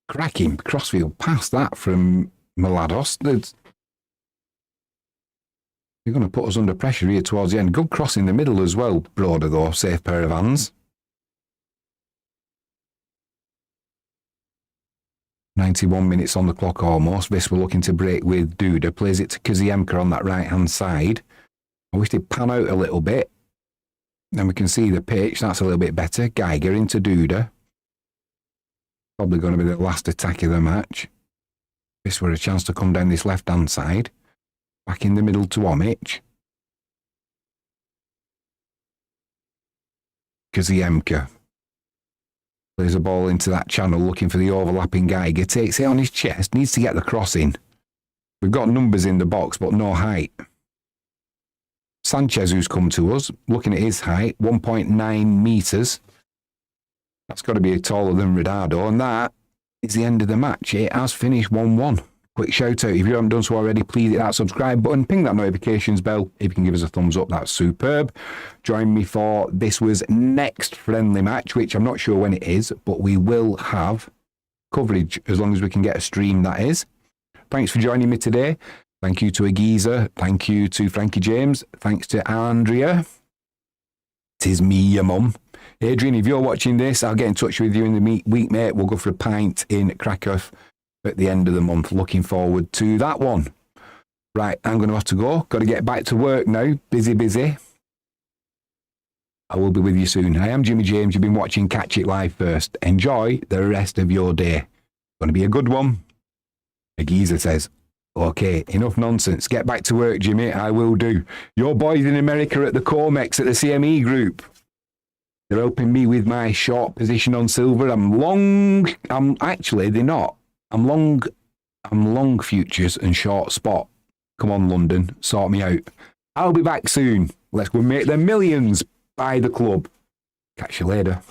Cracking crossfield pass that from Mladost. You're going to put us under pressure here towards the end. Good cross in the middle as well. Broader though, safe pair of hands. 91 minutes on the clock almost. Wisla looking to break with Duda. Plays it to Kaziemka on that right-hand side. I wish they'd pan out a little bit. Then we can see the pitch. That's a little bit better. Geiger into Duda. Probably going to be the last attack of the match. Wisla a chance to come down this left-hand side. Back in the middle to Omic. Kaziemka. Plays a ball into that channel looking for the overlapping Geiger. Takes it on his chest. Needs to get the cross in. We've got numbers in the box but no height. Sanchez, who's come to us, looking at his height, 1.9 metres. That's got to be taller than Ronaldo. And that is the end of the match. It has finished 1-1. Quick shout out, if you haven't done so already, please hit that subscribe button, ping that notifications bell. If you can give us a thumbs up, that's superb. Join me for this was next friendly match, which I'm not sure when it is, but we will have coverage as long as we can get a stream, that is. Thanks for joining me today. Thank you to Agiza. Thank you to Frankie James. Thanks to Andrea. 'Tis me, your mum. Adrian, if you're watching this, I'll get in touch with you in the week, mate. We'll go for a pint in Krakow at the end of the month. Looking forward to that one. Right, I'm going to have to go. Got to get back to work now. Busy. I will be with you soon. I am Jimmy James. You've been watching Catch It Live First. Enjoy the rest of your day. Going to be a good one. A geezer says, okay, enough nonsense. Get back to work, Jimmy. I will do. Your boys in America at the Comex at the CME group. They're helping me with my short position on silver. Actually, they're not. I'm long futures and short spot. Come on, London, sort me out. I'll be back soon. Let's go make the millions. Buy the club. Catch you later.